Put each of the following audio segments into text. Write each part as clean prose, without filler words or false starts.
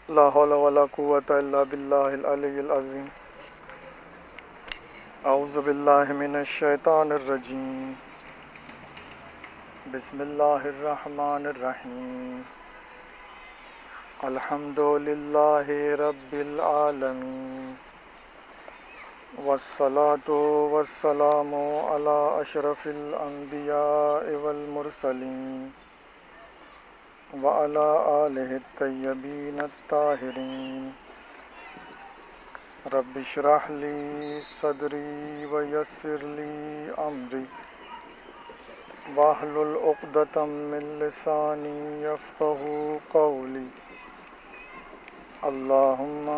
لا حول ولا قوة إلا بالله العلي العظيم. أعوذ بالله من الشيطان الرجيم. بسم الله الرحمن الرحيم. الحمد لله رب العالمين، والصلاة والسلام على أشرف الأنبياء والمرسلين وعلى آله الطيبين الطاهرين. رب اشرح لي صدري ويسر لي أمري واحلل عقدة من لساني يفقهوا قولي. اللهم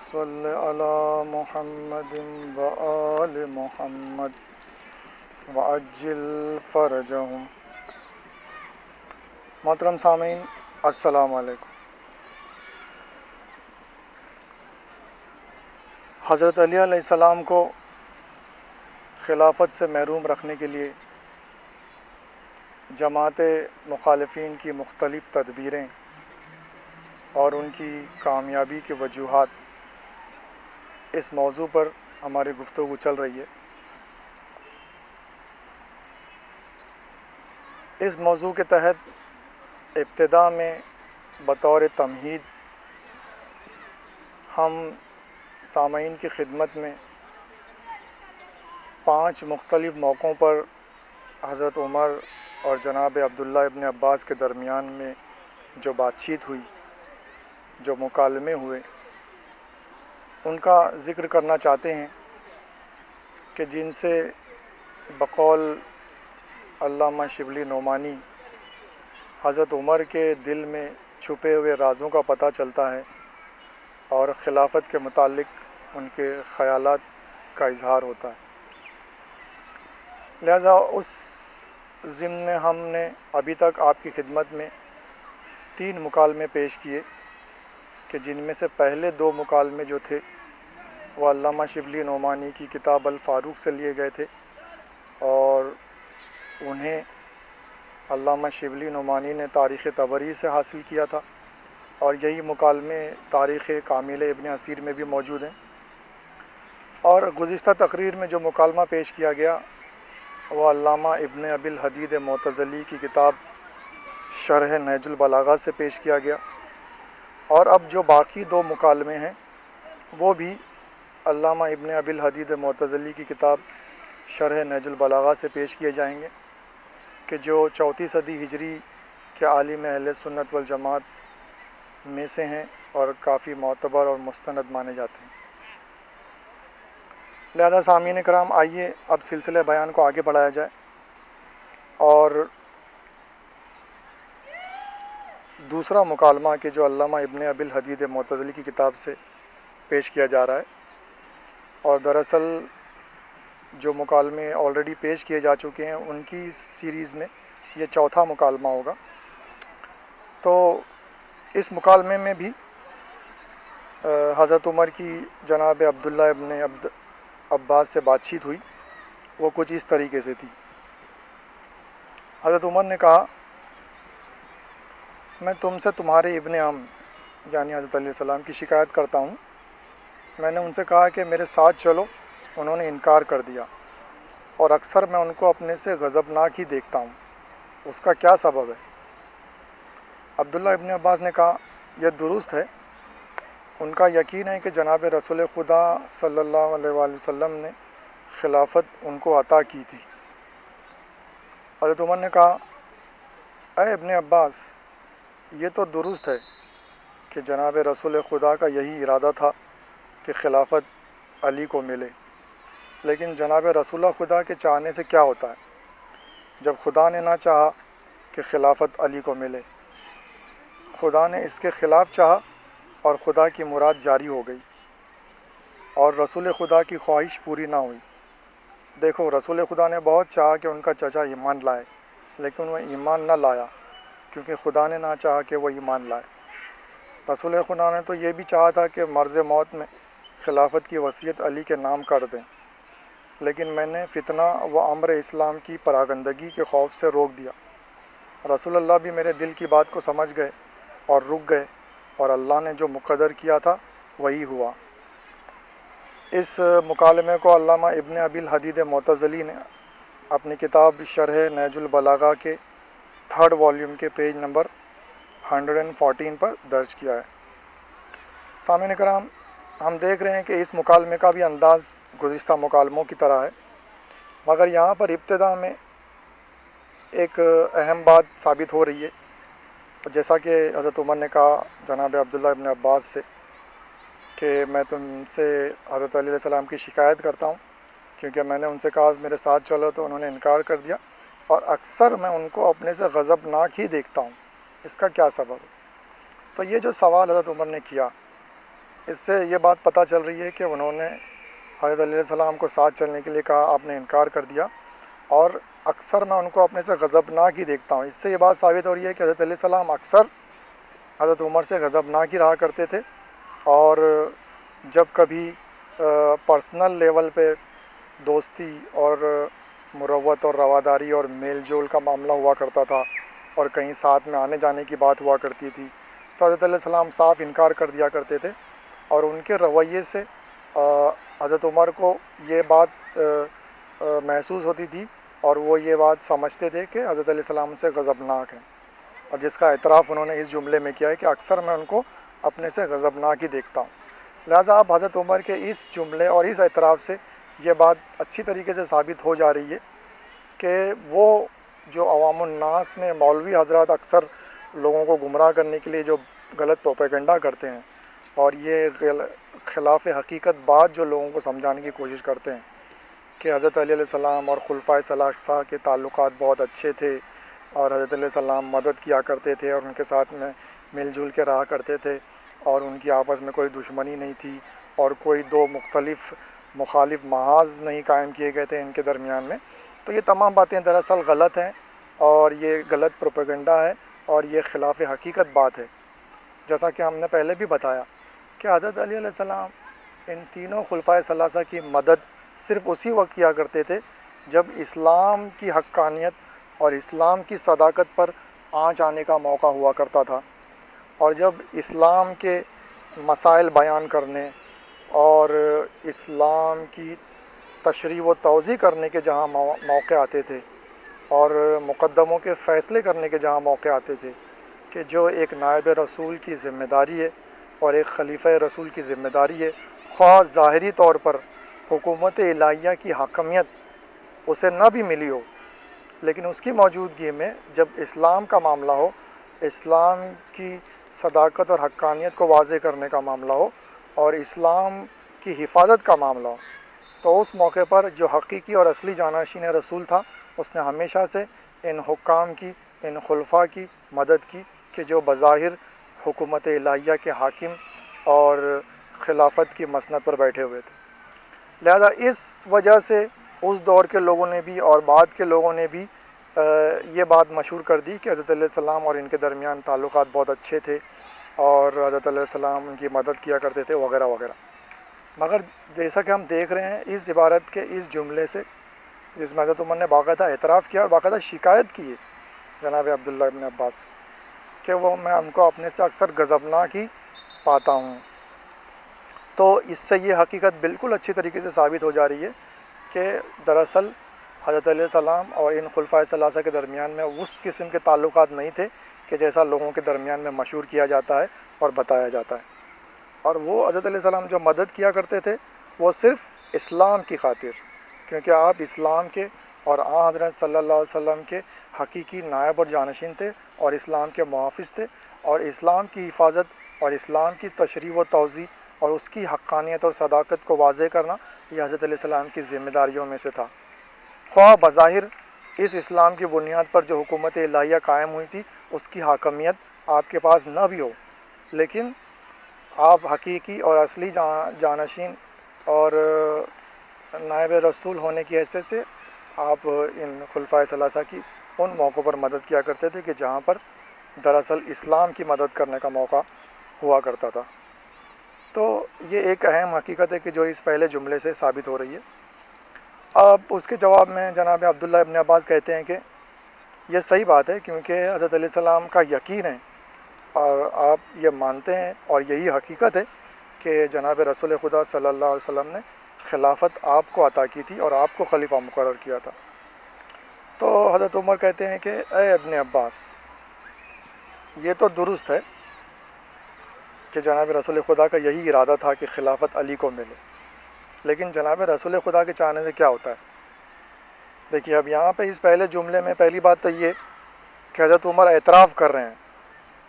صل على محمد وآل محمد وعجل فرجهم. محترم سامعین، السلام علیکم. حضرت علی علیہ السلام کو خلافت سے محروم رکھنے کے لیے جماعت مخالفین کی مختلف تدبیریں اور ان کی کامیابی کے وجوہات، اس موضوع پر ہماری گفتگو چل رہی ہے. اس موضوع کے تحت ابتدا میں بطور تمہید ہم سامعین کی خدمت میں 5 مختلف موقعوں پر حضرت عمر اور جناب عبداللہ ابن عباس کے درمیان میں جو بات چیت ہوئی، جو مکالمے ہوئے، ان کا ذکر کرنا چاہتے ہیں کہ جن سے بقول علامہ شبلی نعمانی حضرت عمر کے دل میں چھپے ہوئے رازوں کا پتہ چلتا ہے اور خلافت کے متعلق ان کے خیالات کا اظہار ہوتا ہے. لہذا اس ضمن میں ہم نے ابھی تک آپ کی خدمت میں 3 مکالمے پیش کیے کہ جن میں سے پہلے 2 مکالمے جو تھے وہ علامہ شبلی نعمانی کی کتاب الفاروق سے لیے گئے تھے اور انہیں علامہ شبلی نعمانی نے تاریخ طبری سے حاصل کیا تھا، اور یہی مکالمے تاریخ کامل ابن اسیر میں بھی موجود ہیں. اور گزشتہ تقریر میں جو مکالمہ پیش کیا گیا وہ علامہ ابن ابی الحدید معتزلی کی کتاب شرح نہج البلاغہ سے پیش کیا گیا، اور اب جو باقی 2 مکالمے ہیں وہ بھی علامہ ابن ابی الحدید معتزلی کی کتاب شرح نہج البلاغہ سے پیش کیے جائیں گے کہ جو 4 صدی ہجری کے عالم اہل سنت والجماعت میں سے ہیں اور کافی معتبر اور مستند مانے جاتے ہیں. لہذا سامعین کرام، آئیے اب سلسلہ بیان کو آگے بڑھایا جائے اور دوسرا مکالمہ کہ جو علامہ ابن ابی الحدید معتزلی کی کتاب سے پیش کیا جا رہا ہے، اور دراصل جو مکالمے آلریڈی پیش کیے جا چکے ہیں ان کی سیریز میں یہ 4تھا مکالمہ ہوگا. تو اس مکالمے میں بھی حضرت عمر کی جناب عبداللہ ابن عباس سے بات چیت ہوئی. وہ کچھ اس طریقے سے تھی. حضرت عمر نے کہا، میں تم سے تمہارے ابن عم یعنی حضرت علیہ السلام کی شکایت کرتا ہوں. میں نے ان سے کہا کہ میرے ساتھ چلو. انہوں نے انکار کر دیا، اور اکثر میں ان کو اپنے سے غضبناک ہی دیکھتا ہوں. اس کا کیا سبب ہے؟ عبداللہ ابن عباس نے کہا، یہ درست ہے. ان کا یقین ہے کہ جناب رسول خدا صلی اللہ علیہ وآلہ وسلم نے خلافت ان کو عطا کی تھی. حضرت عمر نے کہا، اے ابن عباس، یہ تو درست ہے کہ جناب رسول خدا کا یہی ارادہ تھا کہ خلافت علی کو ملے، لیکن جناب رسول خدا کے چاہنے سے کیا ہوتا ہے؟ جب خدا نے نہ چاہا کہ خلافت علی کو ملے، خدا نے اس کے خلاف چاہا اور خدا کی مراد جاری ہو گئی اور رسول خدا کی خواہش پوری نہ ہوئی. دیکھو، رسول خدا نے بہت چاہا کہ ان کا چچا ایمان لائے، لیکن وہ ایمان نہ لایا کیونکہ خدا نے نہ چاہا کہ وہ ایمان لائے. رسول خدا نے تو یہ بھی چاہا تھا کہ مرض موت میں خلافت کی وصیت علی کے نام کر دیں، لیکن میں نے فتنہ و امر اسلام کی پراگندگی کے خوف سے روک دیا. رسول اللہ بھی میرے دل کی بات کو سمجھ گئے اور رک گئے اور اللہ نے جو مقدر کیا تھا وہی ہوا۔ اس مکالمے کو علامہ ابن ابی الحدید معتزلی نے اپنی کتاب شرح نہج البلاغہ کے 3rd والیوم کے پیج نمبر 114 پر درج کیا ہے۔ سامعین کرام، ہم دیکھ رہے ہیں کہ اس مکالمے کا بھی انداز گزشتہ مکالموں کی طرح ہے، مگر یہاں پر ابتدا میں ایک اہم بات ثابت ہو رہی ہے، جیسا کہ حضرت عمر نے کہا جناب عبداللہ ابن عباس سے کہ میں تم سے حضرت علیہ السلام کی شکایت کرتا ہوں، کیونکہ میں نے ان سے کہا میرے ساتھ چلو تو انہوں نے انکار کر دیا، اور اکثر میں ان کو اپنے سے غضبناک ہی دیکھتا ہوں، اس کا کیا سبب ہے؟ تو یہ جو سوال حضرت عمر نے کیا، اس سے یہ بات پتہ چل رہی ہے کہ انہوں نے حضرت علیہ السلام کو ساتھ چلنے کے لیے کہا، آپ نے انکار کر دیا، اور اکثر میں ان کو اپنے سے غضبناک ہی دیکھتا ہوں۔ اس سے یہ بات ثابت ہو رہی ہے کہ حضرت علیہ السلام اکثر حضرت عمر سے غضبناک ہی رہا کرتے تھے، اور جب کبھی پرسنل لیول پہ دوستی اور مروت اور رواداری اور میل جول کا معاملہ ہوا کرتا تھا، اور کہیں ساتھ میں آنے جانے کی بات ہوا کرتی تھی، تو حضرت علیہ السلام صاف انکار کر دیا کرتے تھے، اور ان کے رویے سے حضرت عمر کو یہ بات محسوس ہوتی تھی، اور وہ یہ بات سمجھتے تھے کہ حضرت علیہ السلام سے غضبناک ہیں، اور جس کا اعتراف انہوں نے اس جملے میں کیا ہے کہ اکثر میں ان کو اپنے سے غضبناک ہی دیکھتا ہوں۔ لہٰذا اب حضرت عمر کے اس جملے اور اس اعتراف سے یہ بات اچھی طریقے سے ثابت ہو جا رہی ہے کہ وہ جو عوام الناس میں مولوی حضرات اکثر لوگوں کو گمراہ کرنے کے لیے جو غلط پروپیگنڈا کرتے ہیں، اور یہ خلاف حقیقت بات جو لوگوں کو سمجھانے کی کوشش کرتے ہیں کہ حضرت علیہ السلام اور خلفائے ثلاثہ کے تعلقات بہت اچھے تھے، اور حضرت علیہ السلام مدد کیا کرتے تھے اور ان کے ساتھ میں مل جل کے رہا کرتے تھے، اور ان کی آپس میں کوئی دشمنی نہیں تھی، اور کوئی دو مخالف محاذ نہیں قائم کیے گئے تھے ان کے درمیان میں، تو یہ تمام باتیں دراصل غلط ہیں، اور یہ غلط پروپیگنڈا ہے، اور یہ خلاف حقیقت بات ہے۔ جیسا کہ ہم نے پہلے بھی بتایا کہ حضرت علیہ السلام ان تینوں خلفائے ثلاثہ کی مدد صرف اسی وقت کیا کرتے تھے جب اسلام کی حقانیت اور اسلام کی صداقت پر آنچ آنے کا موقع ہوا کرتا تھا، اور جب اسلام کے مسائل بیان کرنے اور اسلام کی تشریح و توضیح کرنے کے جہاں موقع آتے تھے، اور مقدموں کے فیصلے کرنے کے جہاں موقع آتے تھے، کہ جو ایک نائب رسول کی ذمہ داری ہے اور ایک خلیفہ رسول کی ذمہ داری ہے، خواہ ظاہری طور پر حکومت الہیہ کی حاکمیت اسے نہ بھی ملی ہو، لیکن اس کی موجودگی میں جب اسلام کا معاملہ ہو، اسلام کی صداقت اور حقانیت کو واضح کرنے کا معاملہ ہو، اور اسلام کی حفاظت کا معاملہ ہو، تو اس موقع پر جو حقیقی اور اصلی جانشین رسول تھا، اس نے ہمیشہ سے ان حکام کی، ان خلفاء کی مدد کی کہ جو بظاہر حکومت الہیہ کے حاکم اور خلافت کی مسند پر بیٹھے ہوئے تھے۔ لہذا اس وجہ سے اس دور کے لوگوں نے بھی اور بعد کے لوگوں نے بھی یہ بات مشہور کر دی کہ حضرت علیہ السلام اور ان کے درمیان تعلقات بہت اچھے تھے، اور حضرت علیہ السلام ان کی مدد کیا کرتے تھے وغیرہ وغیرہ۔ مگر جیسا کہ ہم دیکھ رہے ہیں اس عبارت کے اس جملے سے، جس میں حضرت عمر نے باقاعدہ اعتراف کیا اور باقاعدہ شکایت کی ہے جناب عبداللہ ابن عباس کہ وہ میں ان کو اپنے سے اکثر غضبناک ہی پاتا ہوں، تو اس سے یہ حقیقت بالکل اچھی طریقے سے ثابت ہو جا رہی ہے کہ دراصل حضرت علیہ السلام اور ان خلفائے ثلاثہ کے درمیان میں اس قسم کے تعلقات نہیں تھے کہ جیسا لوگوں کے درمیان میں مشہور کیا جاتا ہے اور بتایا جاتا ہے، اور وہ حضرت علیہ السلام جو مدد کیا کرتے تھے وہ صرف اسلام کی خاطر، کیونکہ آپ اسلام کے اور آن حضرت صلی اللہ علیہ وسلم کے حقیقی نائب اور جانشین تھے، اور اسلام کے محافظ تھے، اور اسلام کی حفاظت اور اسلام کی تشریح و توضیح اور اس کی حقانیت اور صداقت کو واضح کرنا یہ حضرت علیہ السلام کی ذمہ داریوں میں سے تھا، خواہ بظاہر اس اسلام کی بنیاد پر جو حکومت الہیہ قائم ہوئی تھی اس کی حاکمیت آپ کے پاس نہ بھی ہو، لیکن آپ حقیقی اور اصلی جانشین اور نائب رسول ہونے کی حیثیت سے آپ ان خلفائے ثلاثہ کی ان موقعوں پر مدد کیا کرتے تھے کہ جہاں پر دراصل اسلام کی مدد کرنے کا موقع ہوا کرتا تھا۔ تو یہ ایک اہم حقیقت ہے کہ جو اس پہلے جملے سے ثابت ہو رہی ہے۔ اب اس کے جواب میں جناب عبداللہ ابن عباس کہتے ہیں کہ یہ صحیح بات ہے، کیونکہ حضرت علیہ السلام کا یقین ہے اور آپ یہ مانتے ہیں اور یہی حقیقت ہے کہ جناب رسول خدا صلی اللہ علیہ وسلم نے خلافت آپ کو عطا کی تھی اور آپ کو خلیفہ مقرر کیا تھا۔ تو حضرت عمر کہتے ہیں کہ اے ابن عباس، یہ تو درست ہے کہ جناب رسول خدا کا یہی ارادہ تھا کہ خلافت علی کو ملے، لیکن جناب رسول خدا کے چاہنے سے کیا ہوتا ہے؟ دیکھیے اب یہاں پہ اس پہلے جملے میں پہلی بات تو یہ کہ حضرت عمر اعتراف کر رہے ہیں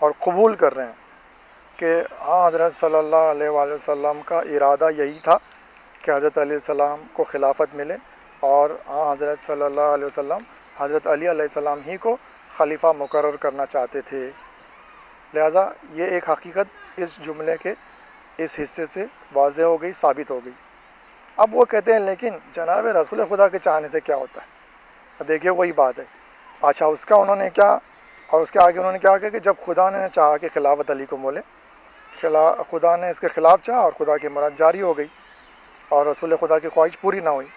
اور قبول کر رہے ہیں کہ ہاں حضرت صلی اللہ علیہ وآلہ وسلم کا ارادہ یہی تھا کہ حضرت علیہ السلام کو خلافت ملے، اور ہاں حضرت صلی اللہ علیہ وسلم حضرت علی علیہ السلام ہی کو خلیفہ مقرر کرنا چاہتے تھے۔ لہٰذا یہ ایک حقیقت اس جملے کے اس حصے سے واضح ہو گئی، ثابت ہو گئی۔ اب وہ کہتے ہیں لیکن جناب رسول خدا کے چاہنے سے کیا ہوتا ہے؟ دیکھیے وہی بات ہے۔ اچھا اس کا انہوں نے کیا، اور اس کے آگے انہوں نے کیا کہا کہ جب خدا نے چاہا کہ خلافت علی کو مولے، خدا نے اس کے خلاف چاہا اور خدا کی مراد جاری ہو گئی اور رسول خدا کی خواہش پوری نہ ہوئی۔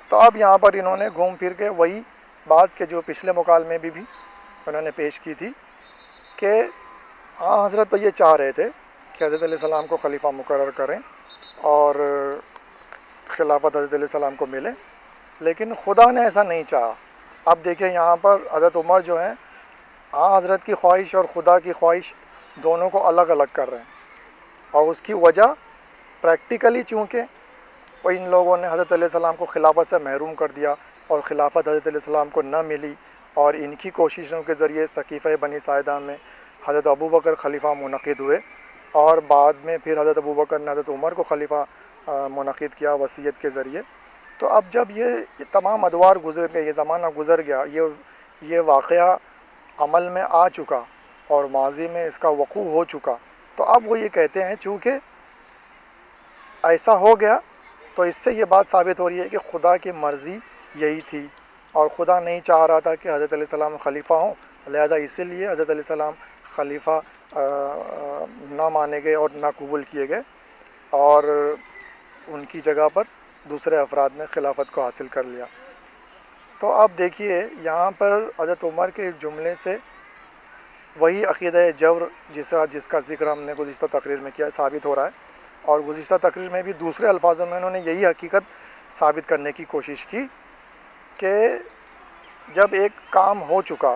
تو اب یہاں پر انہوں نے گھوم پھر کے وہی بات کے جو پچھلے مکالمے میں بھی انہوں نے پیش کی تھی کہ ہاں حضرت تو یہ چاہ رہے تھے کہ حضرت علیہ السلام کو خلیفہ مقرر کریں اور خلافت حضرت علیہ السلام کو ملے، لیکن خدا نے ایسا نہیں چاہا۔ اب دیکھیں یہاں پر حضرت عمر جو ہیں ہاں حضرت کی خواہش اور خدا کی خواہش دونوں کو الگ الگ کر رہے ہیں، اور اس کی وجہ پریکٹیکلی چونکہ ان لوگوں نے حضرت علیہ السلام کو خلافت سے محروم کر دیا اور خلافت حضرت علیہ السلام کو نہ ملی، اور ان کی کوششوں کے ذریعے سقیفہ بنی ساعدہ میں حضرت ابو بکر خلیفہ منعقد ہوئے، اور بعد میں پھر حضرت ابو بکر نے حضرت عمر کو خلیفہ منعقد کیا وصیت کے ذریعے۔ تو اب جب یہ تمام ادوار گزر گئے، یہ زمانہ گزر گیا، یہ واقعہ عمل میں آ چکا اور ماضی میں اس کا وقوع ہو چکا، تو اب وہ یہ کہتے ہیں چونکہ ایسا ہو گیا تو اس سے یہ بات ثابت ہو رہی ہے کہ خدا کی مرضی یہی تھی اور خدا نہیں چاہ رہا تھا کہ حضرت علیہ السلام خلیفہ ہوں، لہذا اسی لیے حضرت علیہ السلام خلیفہ نہ مانے گئے اور نہ قبول کیے گئے، اور ان کی جگہ پر دوسرے افراد نے خلافت کو حاصل کر لیا۔ تو اب دیکھیے یہاں پر حضرت عمر کے جملے سے وہی عقیدہ جبر جس کا ذکر ہم نے گزشتہ تقریر میں کیا ثابت ہو رہا ہے، اور گزشتہ تقریر میں بھی دوسرے الفاظوں میں انہوں نے یہی حقیقت ثابت کرنے کی کوشش کی کہ جب ایک کام ہو چکا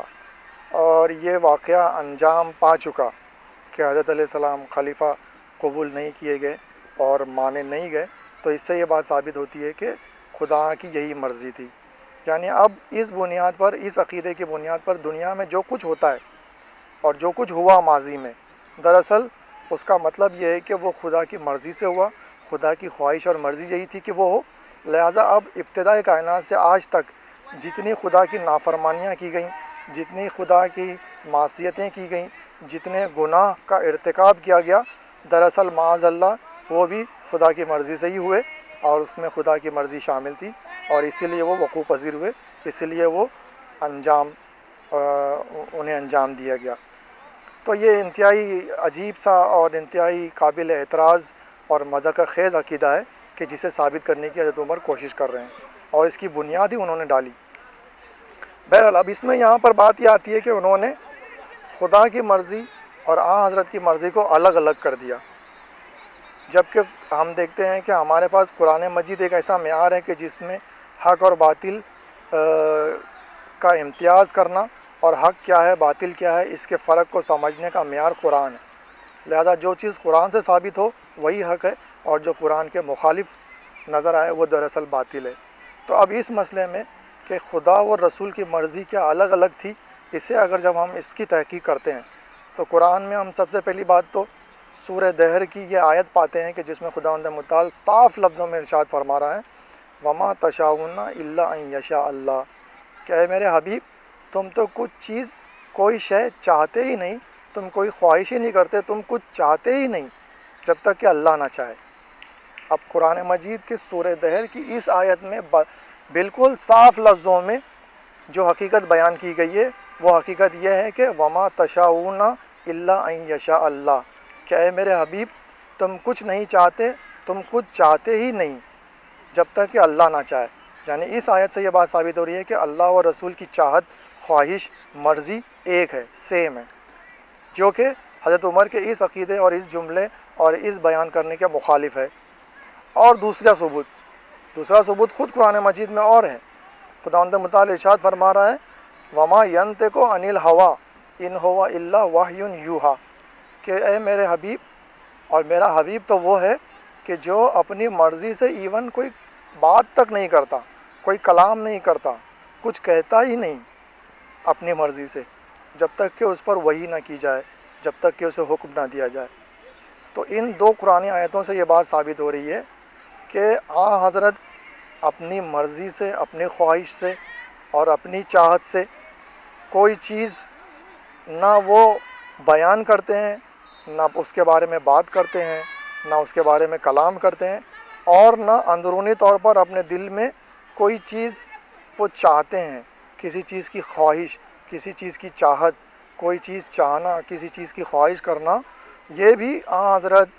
اور یہ واقعہ انجام پا چکا کہ حضرت علیہ السلام خلیفہ قبول نہیں کیے گئے اور مانے نہیں گئے، تو اس سے یہ بات ثابت ہوتی ہے کہ خدا کی یہی مرضی تھی۔ یعنی اب اس بنیاد پر، اس عقیدے کی بنیاد پر دنیا میں جو کچھ ہوتا ہے اور جو کچھ ہوا ماضی میں، دراصل اس کا مطلب یہ ہے کہ وہ خدا کی مرضی سے ہوا، خدا کی خواہش اور مرضی یہی تھی کہ وہ ہو۔ لہٰذا اب ابتدائی کائنات سے آج تک جتنی خدا کی نافرمانیاں کی گئیں، جتنی خدا کی معصیتیں کی گئیں، جتنے گناہ کا ارتکاب کیا گیا، دراصل معاذ اللہ وہ بھی خدا کی مرضی سے ہی ہوئے، اور اس میں خدا کی مرضی شامل تھی، اور اسی لیے وہ وقوع پذیر ہوئے، اسی لیے وہ انہیں انجام دیا گیا۔ تو یہ انتہائی عجیب سا اور انتہائی قابل اعتراض اور مذاق خیز عقیدہ ہے کہ جسے ثابت کرنے کی حضرت عمر کوشش کر رہے ہیں، اور اس کی بنیاد ہی انہوں نے ڈالی۔ بہرحال اب اس میں یہاں پر بات یہ آتی ہے کہ انہوں نے خدا کی مرضی اور آن حضرت کی مرضی کو الگ الگ کر دیا، جبکہ ہم دیکھتے ہیں کہ ہمارے پاس قرآن مجید ایک ایسا معیار ہے کہ جس میں حق اور باطل کا امتیاز کرنا اور حق کیا ہے باطل کیا ہے اس کے فرق کو سمجھنے کا معیار قرآن ہے۔ لہذا جو چیز قرآن سے ثابت ہو وہی حق ہے، اور جو قرآن کے مخالف نظر آئے وہ دراصل باطل ہے۔ تو اب اس مسئلے میں کہ خدا اور رسول کی مرضی کیا الگ الگ تھی، اسے اگر جب ہم اس کی تحقیق کرتے ہیں تو قرآن میں ہم سب سے پہلی بات تو سورہ دہر کی یہ آیت پاتے ہیں کہ جس میں خداوند متعال صاف لفظوں میں ارشاد فرما رہا ہے وما تشاؤون الا ان یشاء اللہ، کہ اے میرے حبیب تم تو کچھ چیز کوئی شے چاہتے ہی نہیں، تم کوئی خواہش ہی نہیں کرتے، تم کچھ چاہتے ہی نہیں جب تک کہ اللہ نہ چاہے۔ اب قرآن مجید کی سورہ دہر کی اس آیت میں بالکل صاف لفظوں میں جو حقیقت بیان کی گئی ہے وہ حقیقت یہ ہے کہ وما تشاؤون الا ان یشاء اللہ، کہ اے میرے حبیب تم کچھ نہیں چاہتے، تم کچھ چاہتے ہی نہیں جب تک کہ اللہ نہ چاہے۔ یعنی اس آیت سے یہ بات ثابت ہو رہی ہے کہ اللہ اور رسول کی چاہت، خواہش، مرضی ایک ہے، سیم ہے، جو کہ حضرت عمر کے اس عقیدے اور اس جملے اور اس بیان کرنے کے مخالف ہے۔ اور دوسرا ثبوت خود قرآن مجید میں اور ہے۔ خداوند متعال ارشاد فرما رہا ہے وما ینطق عن الہویٰ ان ہوا الا وحی یوحیٰ، کہ اے میرے حبیب، اور میرا حبیب تو وہ ہے کہ جو اپنی مرضی سے ایون کوئی بات تک نہیں کرتا، کوئی کلام نہیں کرتا، کچھ کہتا ہی نہیں اپنی مرضی سے، جب تک کہ اس پر وحی نہ کی جائے، جب تک کہ اسے حکم نہ دیا جائے۔ تو ان دو قرآنی آیتوں سے یہ بات ثابت ہو رہی ہے کہ حضرت اپنی مرضی سے، اپنی خواہش سے اور اپنی چاہت سے کوئی چیز نہ وہ بیان کرتے ہیں، نہ اس کے بارے میں بات کرتے ہیں، نہ اس کے بارے میں کلام کرتے ہیں، اور نہ اندرونی طور پر اپنے دل میں کوئی چیز وہ چاہتے ہیں، کسی چیز کی خواہش، کسی چیز کی چاہت، کوئی چیز چاہنا، کسی چیز کی خواہش کرنا، یہ بھی حضرت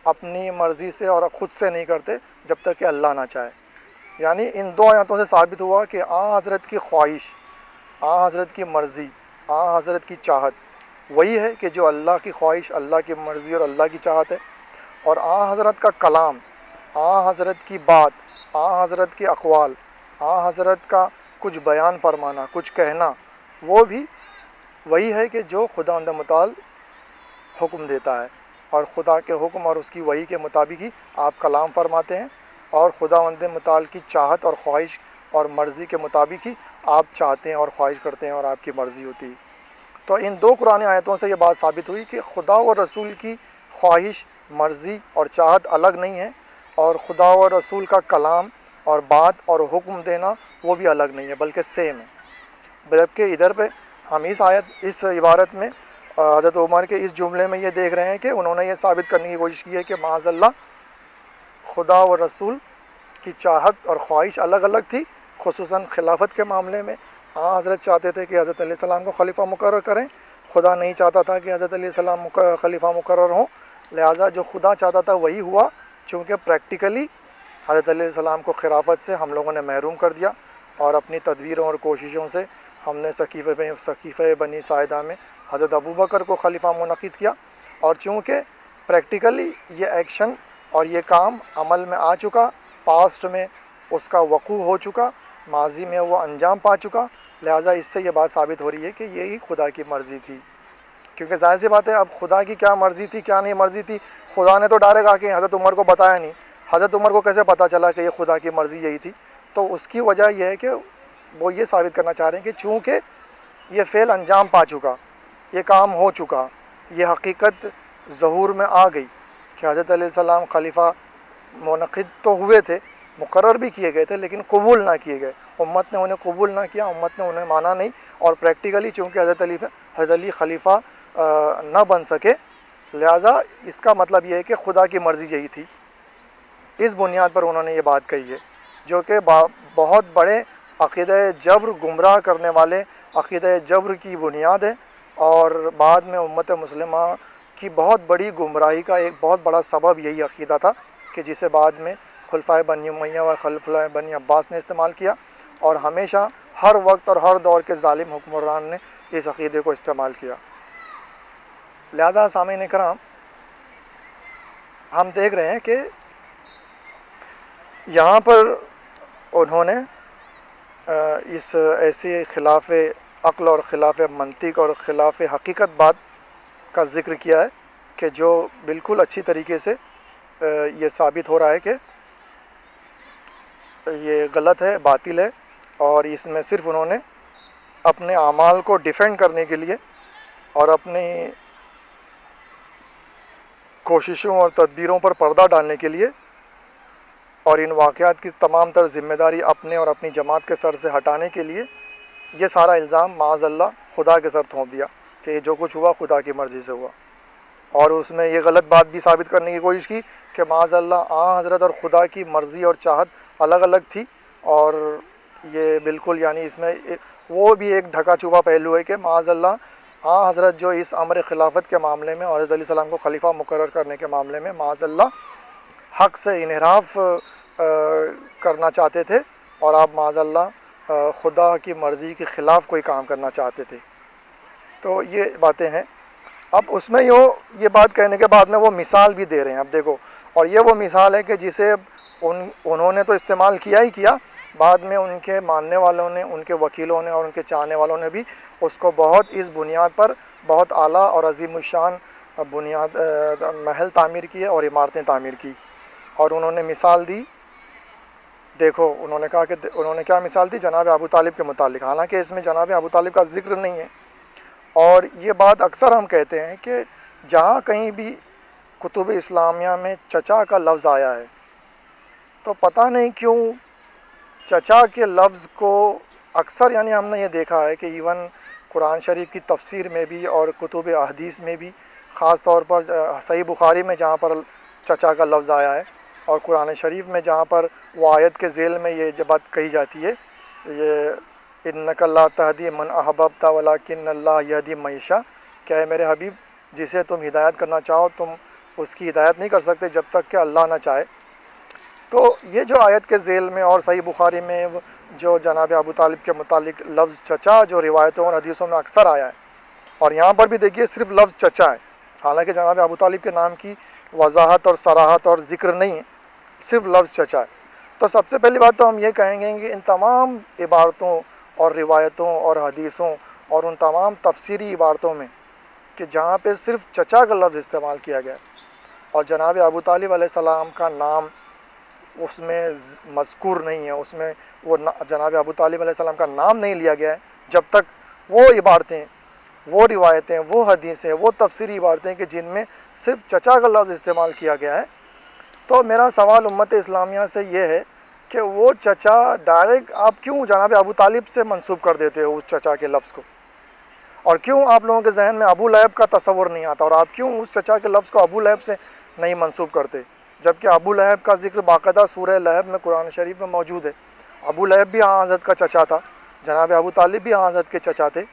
اپنی مرضی سے اور خود سے نہیں کرتے جب تک کہ اللہ نہ چاہے۔ یعنی ان دو آیاتوں سے ثابت ہوا کہ حضرت کی خواہش، حضرت کی مرضی، حضرت کی چاہت وہی ہے کہ جو اللہ کی خواہش، اللہ کی مرضی اور اللہ کی چاہت ہے، اور حضرت کا کلام، حضرت کی بات، حضرت کے اقوال، حضرت کا کچھ بیان فرمانا، کچھ کہنا، وہ بھی وہی ہے کہ جو خداوند متعال حکم دیتا ہے، اور خدا کے حکم اور اس کی وحی کے مطابق ہی آپ کلام فرماتے ہیں، اور خداوند متعال کی چاہت اور خواہش اور مرضی کے مطابق ہی آپ چاہتے ہیں اور خواہش کرتے ہیں اور آپ کی مرضی ہوتی ہے۔ تو ان دو قرآن آیتوں سے یہ بات ثابت ہوئی کہ خدا اور رسول کی خواہش، مرضی اور چاہت الگ نہیں ہے، اور خدا اور رسول کا کلام اور بات اور حکم دینا وہ بھی الگ نہیں ہے، بلکہ سیم ہے۔ جبکہ ادھر پہ ہم اس عبارت میں حضرت عمر کے اس جملے میں یہ دیکھ رہے ہیں کہ انہوں نے یہ ثابت کرنے کی کوشش کی ہے کہ معاذ اللہ خدا و رسول کی چاہت اور خواہش الگ الگ تھی، خصوصاً خلافت کے معاملے میں حضرت چاہتے تھے کہ حضرت علیہ السلام کو خلیفہ مقرر کریں، خدا نہیں چاہتا تھا کہ حضرت علیہ السلام خلیفہ مقرر ہوں، لہٰذا جو خدا چاہتا تھا وہی ہوا، چونکہ پریکٹیکلی حضرت علیہ السلام کو خلافت سے ہم لوگوں نے محروم کر دیا، اور اپنی تدبیروں اور کوششوں سے ہم نے سقیفہ بنی ساعدہ میں حضرت ابوبکر کو خلیفہ منعقد کیا، اور چونکہ پریکٹیکلی یہ ایکشن اور یہ کام عمل میں آ چکا، پاسٹ میں اس کا وقوع ہو چکا، ماضی میں وہ انجام پا چکا، لہٰذا اس سے یہ بات ثابت ہو رہی ہے کہ یہی خدا کی مرضی تھی۔ کیونکہ ظاہر سی بات ہے اب خدا کی کیا مرضی تھی، کیا نہیں مرضی تھی، خدا نے تو ڈائریکٹ آ کے حضرت عمر کو بتایا نہیں، حضرت عمر کو کیسے پتہ چلا کہ یہ خدا کی مرضی یہی تھی؟ تو اس کی وجہ یہ ہے کہ وہ یہ ثابت کرنا چاہ رہے ہیں کہ چونکہ یہ فعل انجام پا چکا، یہ کام ہو چکا، یہ حقیقت ظہور میں آ گئی کہ حضرت علیہ السلام خلیفہ منعقد تو ہوئے تھے، مقرر بھی کیے گئے تھے، لیکن قبول نہ کیے گئے، امت نے انہیں قبول نہ کیا، امت نے انہیں مانا نہیں، اور پریکٹیکلی چونکہ حضرت علی خلیفہ نہ بن سکے، لہٰذا اس کا مطلب یہ ہے کہ خدا کی مرضی یہی تھی۔ اس بنیاد پر انہوں نے یہ بات کہی ہے، جو کہ بہت بڑے عقیدہ جبر گمراہ کرنے والے عقیدہ جبر کی بنیاد ہے، اور بعد میں امت مسلمہ کی بہت بڑی گمراہی کا ایک بہت بڑا سبب یہی عقیدہ تھا، کہ جسے بعد میں خلفائے بنی امیہ اور خلفائے بنی عباس نے استعمال کیا، اور ہمیشہ ہر وقت اور ہر دور کے ظالم حکمران نے اس عقیدے کو استعمال کیا۔ لہذا سامعین کرام، ہم دیکھ رہے ہیں کہ یہاں پر انہوں نے اس ایسی خلاف عقل اور خلاف منطق اور خلاف حقیقت بات کا ذکر کیا ہے کہ جو بالکل اچھی طریقے سے یہ ثابت ہو رہا ہے کہ یہ غلط ہے، باطل ہے، اور اس میں صرف انہوں نے اپنے اعمال کو ڈیفینڈ کرنے کے لیے اور اپنی کوششوں اور تدبیروں پر پردہ ڈالنے کے لیے اور ان واقعات کی تمام تر ذمہ داری اپنے اور اپنی جماعت کے سر سے ہٹانے کے لیے یہ سارا الزام معاذ اللہ خدا کے سر تھونپ دیا کہ یہ جو کچھ ہوا خدا کی مرضی سے ہوا، اور اس میں یہ غلط بات بھی ثابت کرنے کی کوشش کی کہ معاذ اللہ حضرت اور خدا کی مرضی اور چاہت الگ الگ تھی، اور یہ بالکل یعنی اس میں وہ بھی ایک ڈھکا چھپا پہلو ہے کہ معاذ اللہ حضرت جو اس امر خلافت کے معاملے میں اور حضرت علیہ السلام کو خلیفہ مقرر کرنے کے معاملے میں معاذ اللہ حق سے انحراف کرنا چاہتے تھے، اور آپ معاذ اللہ خدا کی مرضی کے خلاف کوئی کام کرنا چاہتے تھے۔ تو یہ باتیں ہیں۔ اب اس میں یہ بات کہنے کے بعد میں وہ مثال بھی دے رہے ہیں. اب دیکھو، اور یہ وہ مثال ہے کہ جسے انہوں نے تو استعمال کیا ہی کیا، بعد میں ان کے ماننے والوں نے، ان کے وکیلوں نے اور ان کے چاہنے والوں نے بھی اس کو بہت اس بنیاد پر بہت اعلیٰ اور عظیم الشان بنیاد محل تعمیر کیے اور عمارتیں تعمیر کی. اور انہوں نے مثال دی. دیکھو انہوں نے کہا کہ انہوں نے کیا مثال دی جناب ابو طالب کے متعلق، حالانکہ اس میں جناب ابو طالب کا ذکر نہیں ہے. اور یہ بات اکثر ہم کہتے ہیں کہ جہاں کہیں بھی کتب اسلامیہ میں چچا کا لفظ آیا ہے تو پتہ نہیں کیوں چچا کے لفظ کو اکثر، یعنی ہم نے یہ دیکھا ہے کہ ایون قرآن شریف کی تفسیر میں بھی اور کتب احادیث میں بھی، خاص طور پر صحیح بخاری میں جہاں پر چچا کا لفظ آیا ہے، اور قرآن شریف میں جہاں پر وہ آیت کے ذیل میں یہ بات کہی جاتی ہے، یہ انک لا تہدی من احببت ولکن اللہ یہدی من یشاء، کہ اے میرے حبیب جسے تم ہدایت کرنا چاہو تم اس کی ہدایت نہیں کر سکتے جب تک کہ اللہ نہ چاہے. تو یہ جو آیت کے ذیل میں اور صحیح بخاری میں جو جناب ابو طالب کے متعلق لفظ چچا جو روایتوں اور حدیثوں میں اکثر آیا ہے، اور یہاں پر بھی دیکھیے صرف لفظ چچا ہے، حالانکہ جناب ابو طالب کے نام کی وضاحت اور صراحت اور ذکر نہیں ہے، صرف لفظ چچا ہے. تو سب سے پہلی بات تو ہم یہ کہیں گے کہ ان تمام عبارتوں اور روایتوں اور حدیثوں اور ان تمام تفسیری عبارتوں میں کہ جہاں پہ صرف چچا کا لفظ استعمال کیا گیا ہے اور جناب ابو طالب علیہ السلام کا نام اس میں مذکور نہیں ہے، اس میں وہ جناب ابو طالب علیہ السلام کا نام نہیں لیا گیا ہے، جب تک وہ عبارتیں، وہ روایتیں، وہ حدیثیں، وہ تفسیری عبارتیں کہ جن میں صرف چچا کا لفظ استعمال کیا گیا ہے. تو میرا سوال امت اسلامیہ سے یہ ہے کہ وہ چچا ڈائریکٹ آپ کیوں جناب ابو طالب سے منسوب کر دیتے ہو اس چچا کے لفظ کو، اور کیوں آپ لوگوں کے ذہن میں ابو لہب کا تصور نہیں آتا، اور آپ کیوں اس چچا کے لفظ کو ابو لہب سے نہیں منسوب کرتے، جبکہ ابو لہب کا ذکر باقاعدہ سورہ لہب میں قرآن شریف میں موجود ہے. ابو لہب بھی آن حضرت کا چچا تھا، جناب ابو طالب بھی آن حضرت کے چچا تھے.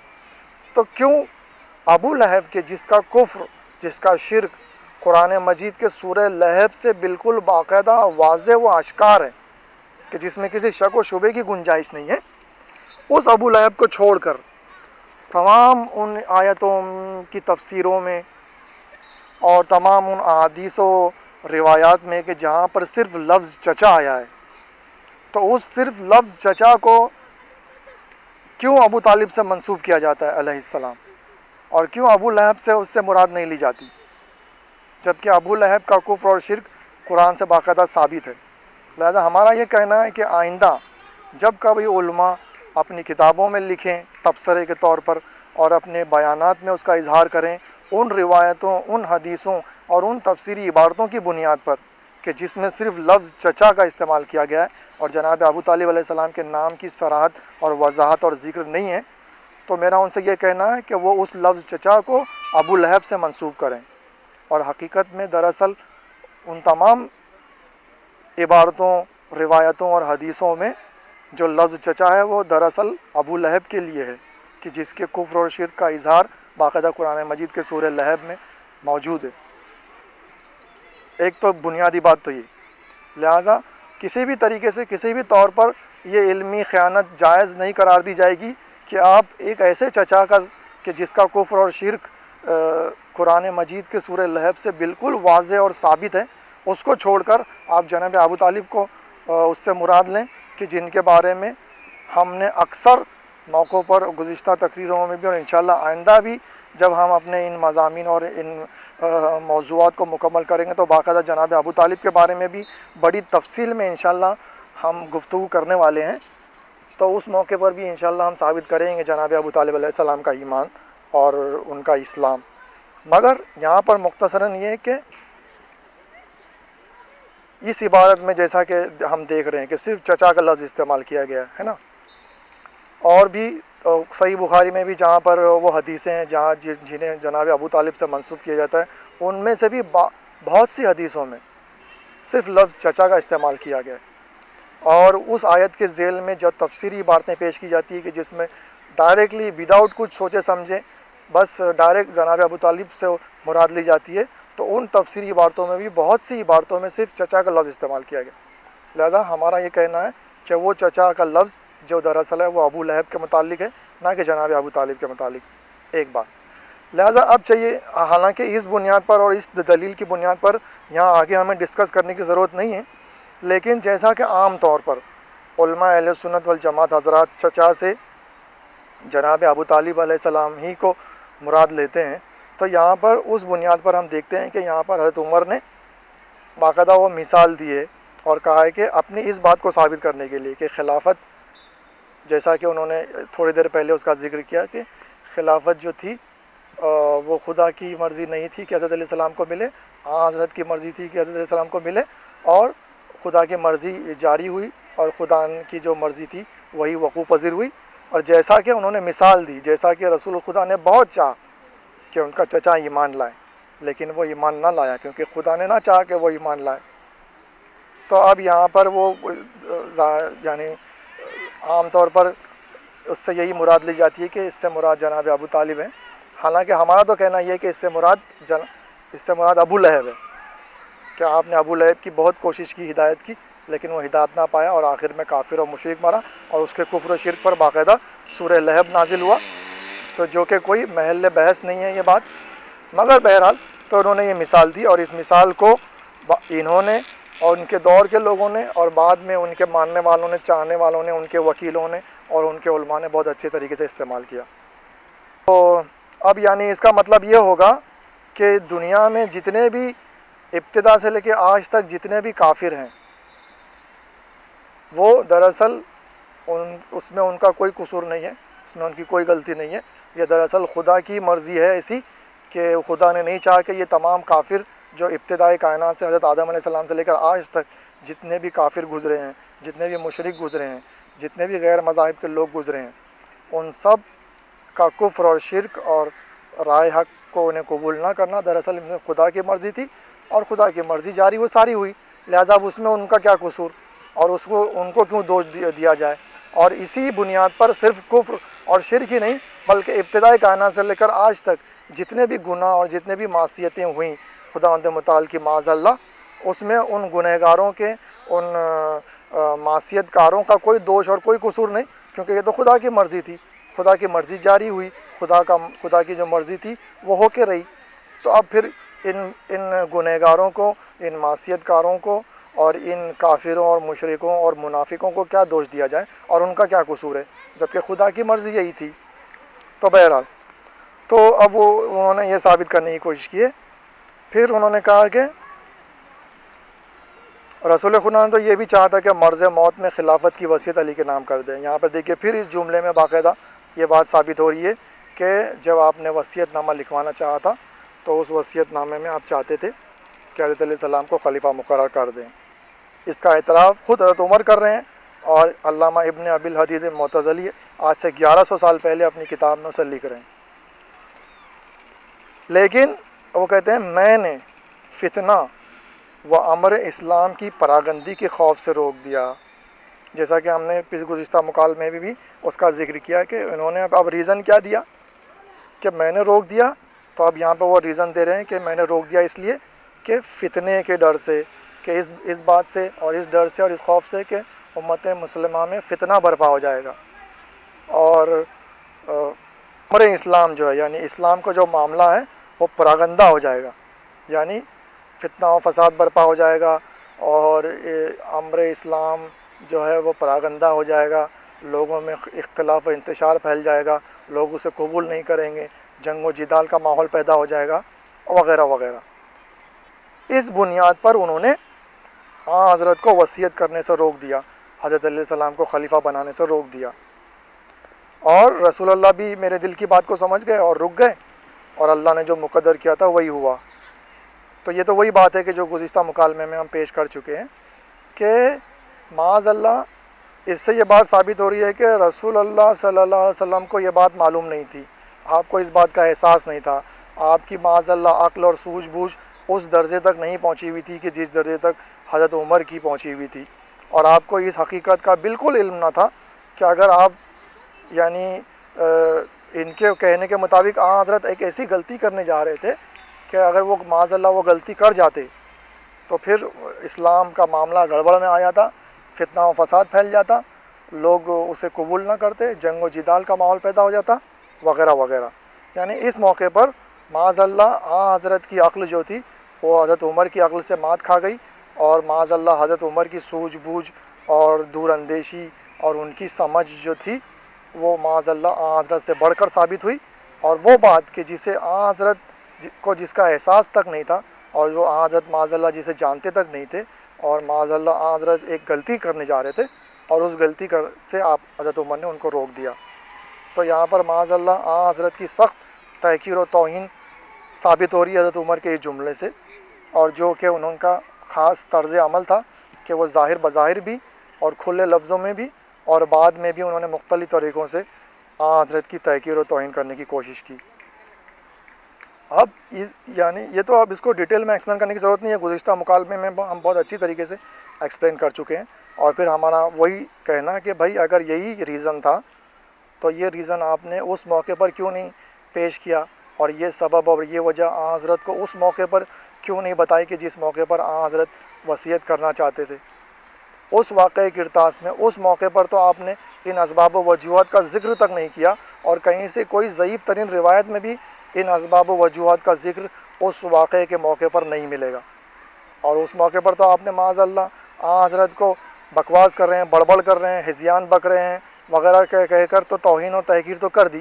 تو کیوں ابو لہب کے جس کا کفر، جس کا شرک قرآن مجید کے سورہ لہب سے بالکل باقاعدہ واضح و آشکار ہے کہ جس میں کسی شک و شبے کی گنجائش نہیں ہے، اس ابو لہب کو چھوڑ کر تمام ان آیتوں کی تفسیروں میں اور تمام ان احادیث و روایات میں کہ جہاں پر صرف لفظ چچا آیا ہے، تو اس صرف لفظ چچا کو کیوں ابو طالب سے منسوب کیا جاتا ہے علیہ السلام، اور کیوں ابو لہب سے اس سے مراد نہیں لی جاتی، جبکہ ابو لہب کا کفر اور شرک قرآن سے باقاعدہ ثابت ہے. لہذا ہمارا یہ کہنا ہے کہ آئندہ جب کبھی علماء اپنی کتابوں میں لکھیں تبصرے کے طور پر اور اپنے بیانات میں اس کا اظہار کریں ان روایتوں، ان حدیثوں اور ان تفسیری عبارتوں کی بنیاد پر کہ جس میں صرف لفظ چچا کا استعمال کیا گیا ہے اور جناب ابو طالب علیہ السلام کے نام کی صراحت اور وضاحت اور ذکر نہیں ہے، تو میرا ان سے یہ کہنا ہے کہ وہ اس لفظ چچا کو ابو لہب سے منسوب کریں. اور حقیقت میں دراصل ان تمام عبارتوں، روایتوں اور حدیثوں میں جو لفظ چچا ہے وہ دراصل ابو لہب کے لیے ہے کہ جس کے کفر اور شرک کا اظہار باقاعدہ قرآن مجید کے سورہ لہب میں موجود ہے. ایک تو بنیادی بات تو یہ، لہٰذا کسی بھی طریقے سے کسی بھی طور پر یہ علمی خیانت جائز نہیں قرار دی جائے گی کہ آپ ایک ایسے چچا کا کہ جس کا کفر اور شرک قرآن مجید کے سورہ لہب سے بالکل واضح اور ثابت ہے، اس کو چھوڑ کر آپ جناب ابو طالب کو اس سے مراد لیں کہ جن کے بارے میں ہم نے اکثر موقعوں پر گزشتہ تقریروں میں بھی اور انشاءاللہ آئندہ بھی جب ہم اپنے ان مضامین اور ان موضوعات کو مکمل کریں گے تو باقاعدہ جناب ابو طالب کے بارے میں بھی بڑی تفصیل میں انشاءاللہ ہم گفتگو کرنے والے ہیں. تو اس موقع پر بھی انشاءاللہ ہم ثابت کریں گے جناب ابو طالب علیہ السلام کا ایمان اور ان کا اسلام. مگر یہاں پر مختصراً یہ کہ اس عبارت میں جیسا کہ ہم دیکھ رہے ہیں کہ صرف چچا کا لفظ استعمال کیا گیا ہے نا، اور بھی صحیح بخاری میں بھی جہاں پر وہ حدیثیں ہیں جہاں جنہیں جناب ابو طالب سے منسوب کیا جاتا ہے ان میں سے بھی بہت سی حدیثوں میں صرف لفظ چچا کا استعمال کیا گیا ہے. اور اس آیت کے ذیل میں جو تفسیری عبارتیں پیش کی جاتی ہیں کہ جس میں ڈائریکٹلی وداؤٹ کچھ سوچے سمجھے بس ڈائریکٹ جناب ابو طالب سے مراد لی جاتی ہے، تو ان تفسیری عبارتوں میں بھی بہت سی عبارتوں میں صرف چچا کا لفظ استعمال کیا گیا. لہذا ہمارا یہ کہنا ہے کہ وہ چچا کا لفظ جو دراصل ہے وہ ابو لہب کے متعلق ہے، نہ کہ جناب ابو طالب کے متعلق. ایک بات. لہٰذا اب چاہیے، حالانکہ اس بنیاد پر اور اس دلیل کی بنیاد پر یہاں آگے ہمیں ڈسکس کرنے کی ضرورت نہیں ہے، لیکن جیسا کہ عام طور پر علماء اہل سنت والجماعت حضرات چچا سے جناب ابو طالب علیہ السلام ہی کو مراد لیتے ہیں، تو یہاں پر اس بنیاد پر ہم دیکھتے ہیں کہ یہاں پر حضرت عمر نے باقاعدہ وہ مثال دی ہے اور کہا ہے کہ اپنی اس بات کو ثابت کرنے کے لیے کہ خلافت، جیسا کہ انہوں نے تھوڑی دیر پہلے اس کا ذکر کیا کہ خلافت جو تھی وہ خدا کی مرضی نہیں تھی کہ حضرت علیہ السلام کو ملے، حضرت کی مرضی تھی کہ حضرت علیہ السلام کو ملے، اور خدا کی مرضی جاری ہوئی اور خدا کی جو مرضی تھی وہی وقوع پذیر ہوئی۔ اور جیسا کہ انہوں نے مثال دی، جیسا کہ رسول خدا نے بہت چاہا کہ ان کا چچا ایمان لائے، لیکن وہ ایمان نہ لایا کیونکہ خدا نے نہ چاہا کہ وہ ایمان لائے۔ تو اب یہاں پر وہ یعنی عام طور پر اس سے یہی مراد لی جاتی ہے کہ اس سے مراد جناب ابو طالب ہیں، حالانکہ ہمارا تو کہنا یہ ہے کہ اس سے مراد ابو لہب ہے، کہ آپ نے ابو لہب کی بہت کوشش کی ہدایت کی، لیکن وہ ہدایت نہ پایا اور آخر میں کافر اور مشرک مرا، اور اس کے کفر و شرک پر باقاعدہ سورہ لہب نازل ہوا، تو جو کہ کوئی محل بحث نہیں ہے یہ بات، مگر بہرحال تو انہوں نے یہ مثال دی، اور اس مثال کو انہوں نے اور ان کے دور کے لوگوں نے اور بعد میں ان کے ماننے والوں نے، چاہنے والوں نے، ان کے وکیلوں نے اور ان کے علماء نے بہت اچھے طریقے سے استعمال کیا۔ تو اب یعنی اس کا مطلب یہ ہوگا کہ دنیا میں جتنے بھی ابتدا سے لے کے آج تک جتنے بھی کافر ہیں، وہ دراصل اس میں ان کا کوئی قصور نہیں ہے، اس میں ان کی کوئی غلطی نہیں ہے، یہ دراصل خدا کی مرضی ہے ایسی کہ خدا نے نہیں چاہا کہ یہ تمام کافر جو ابتدائی کائنات سے حضرت آدم علیہ السلام سے لے کر آج تک جتنے بھی کافر گزرے ہیں، جتنے بھی مشرک گزرے ہیں، جتنے بھی غیر مذاہب کے لوگ گزرے ہیں، ان سب کا کفر اور شرک اور رائے حق کو انہیں قبول نہ کرنا دراصل خدا کی مرضی تھی، اور خدا کی مرضی جاری وہ ساری ہوئی، لہذا اب اس میں ان کا کیا قصور، اور ان کو کیوں دوش دیا جائے۔ اور اسی بنیاد پر صرف کفر اور شرک ہی نہیں بلکہ ابتدائی کائنات سے لے کر آج تک جتنے بھی گناہ اور جتنے بھی معصیتیں ہوئیں خداوند متعال کی معاذ اللہ، اس میں ان گنہگاروں کے، ان معصیت کاروں کا کوئی دوش اور کوئی قصور نہیں، کیونکہ یہ تو خدا کی مرضی تھی، خدا کی مرضی جاری ہوئی، خدا کی جو مرضی تھی وہ ہو کے رہی۔ تو اب پھر ان گنہگاروں کو، ان معصیت کاروں کو اور ان کافروں اور مشرکوں اور منافقوں کو کیا دوش دیا جائے، اور ان کا کیا قصور ہے، جبکہ خدا کی مرضی یہی تھی۔ تو بہرحال تو اب انہوں نے یہ ثابت کرنے کی کوشش کی ہے۔ پھر انہوں نے کہا کہ رسول خدا نے تو یہ بھی چاہا تھا کہ مرض موت میں خلافت کی وصیت علی کے نام کر دیں۔ یہاں پر دیکھیے پھر اس جملے میں باقاعدہ یہ بات ثابت ہو رہی ہے کہ جب آپ نے وصیت نامہ لکھوانا چاہا تھا تو اس وصیت نامے میں آپ چاہتے تھے کہ حضرت علیہ السلام کو خلیفہ مقرر کر دیں۔ اس کا اعتراف خود حضرت عمر کر رہے ہیں، اور علامہ ابن ابی الحدید معتزلی آج سے 1100 سال پہلے اپنی کتاب میں اسے لکھ رہے ہیں۔ لیکن وہ کہتے ہیں میں نے فتنہ و امر اسلام کی پراگندی کے خوف سے روک دیا، جیسا کہ ہم نے گزشتہ مکالمے میں بھی اس کا ذکر کیا کہ انہوں نے اب ریزن کیا دیا کہ میں نے روک دیا، تو اب یہاں پہ وہ ریزن دے رہے ہیں کہ میں نے روک دیا اس لیے کہ فتنے کے ڈر سے، کہ اس بات سے اور اس ڈر سے اور اس خوف سے کہ امت مسلمہ میں فتنہ برپا ہو جائے گا، اور امر اسلام جو ہے یعنی اسلام کا جو معاملہ ہے وہ پراگندہ ہو جائے گا، یعنی فتنہ و فساد برپا ہو جائے گا، اور امر اسلام جو ہے وہ پراگندہ ہو جائے گا، لوگوں میں اختلاف و انتشار پھیل جائے گا، لوگ اسے قبول نہیں کریں گے، جنگ و جدال کا ماحول پیدا ہو جائے گا وغیرہ وغیرہ۔ اس بنیاد پر انہوں نے حضرت کو وصیت کرنے سے روک دیا، حضرت علیہ السلام کو خلیفہ بنانے سے روک دیا، اور رسول اللہ بھی میرے دل کی بات کو سمجھ گئے اور رک گئے، اور اللہ نے جو مقدر کیا تھا وہی ہوا۔ تو یہ تو وہی بات ہے کہ جو گزشتہ مکالمے میں ہم پیش کر چکے ہیں کہ معاذ اللہ اس سے یہ بات ثابت ہو رہی ہے کہ رسول اللہ صلی اللہ علیہ وسلم کو یہ بات معلوم نہیں تھی، آپ کو اس بات کا احساس نہیں تھا، آپ کی معاذ اللہ عقل اور سوجھ بوجھ اس درجے تک نہیں پہنچی ہوئی تھی کہ جس درجے تک حضرت عمر کی پہنچی ہوئی تھی، اور آپ کو اس حقیقت کا بالکل علم نہ تھا کہ اگر آپ یعنی ان کے کہنے کے مطابق حضرت ایک ایسی غلطی کرنے جا رہے تھے کہ اگر وہ معاذ اللہ وہ غلطی کر جاتے تو پھر اسلام کا معاملہ گڑبڑ میں آ جاتا، فتنہ و فساد پھیل جاتا، لوگ اسے قبول نہ کرتے، جنگ و جدال کا ماحول پیدا ہو جاتا وغیرہ وغیرہ۔ یعنی اس موقع پر معاذ اللہ حضرت کی عقل جو تھی وہ حضرت عمر کی عقل سے مات کھا گئی، اور معاذ اللہ حضرت عمر کی سوجھ بوجھ اور دور اندیشی اور ان کی سمجھ جو تھی وہ معاذ اللہ حضرت سے بڑھ کر ثابت ہوئی، اور وہ بات کہ جسے حضرت کو جس کا احساس تک نہیں تھا، اور جو حضرت معاذ اللہ جسے جانتے تک نہیں تھے، اور معاذ اللہ حضرت ایک غلطی کرنے جا رہے تھے، اور اس غلطی سے آپ حضرت عمر نے ان کو روک دیا۔ تو یہاں پر معاذ اللہ حضرت کی سخت تحقیر و توہین ثابت ہو رہی ہے حضرت عمر کے اس جملے سے، اور جو کہ انہوں کا خاص طرز عمل تھا کہ وہ ظاہر بظاہر بھی اور کھلے لفظوں میں بھی اور بعد میں بھی انہوں نے مختلف طریقوں سے حضرت کی تحقیر و توہین کرنے کی کوشش کی۔ اب یعنی یہ تو اب اس کو ڈیٹیل میں ایکسپلین کرنے کی ضرورت نہیں ہے، گزشتہ مکالمے میں ہم بہت اچھی طریقے سے ایکسپلین کر چکے ہیں، اور پھر ہمارا وہی کہنا کہ بھائی اگر یہی ریزن تھا تو یہ ریزن آپ نے اس موقع پر کیوں نہیں پیش کیا، اور یہ سبب اور یہ وجہ حضرت کو اس موقع پر کیوں نہیں بتائی کہ جس موقع پر حضرت وصیت کرنا چاہتے تھے۔ اس واقعہ کرتاس میں اس موقع پر تو آپ نے ان اسباب و وجوہات کا ذکر تک نہیں کیا، اور کہیں سے کوئی ضعیف ترین روایت میں بھی ان اسباب و وجوہات کا ذکر اس واقعے کے موقع پر نہیں ملے گا، اور اس موقع پر تو آپ نے معاذ اللہ حضرت کو بکواس کر رہے ہیں، بڑبڑ کر رہے ہیں، ہذیان بک رہے ہیں وغیرہ کہہ کر تو توہین اور تحقیر تو کر دی،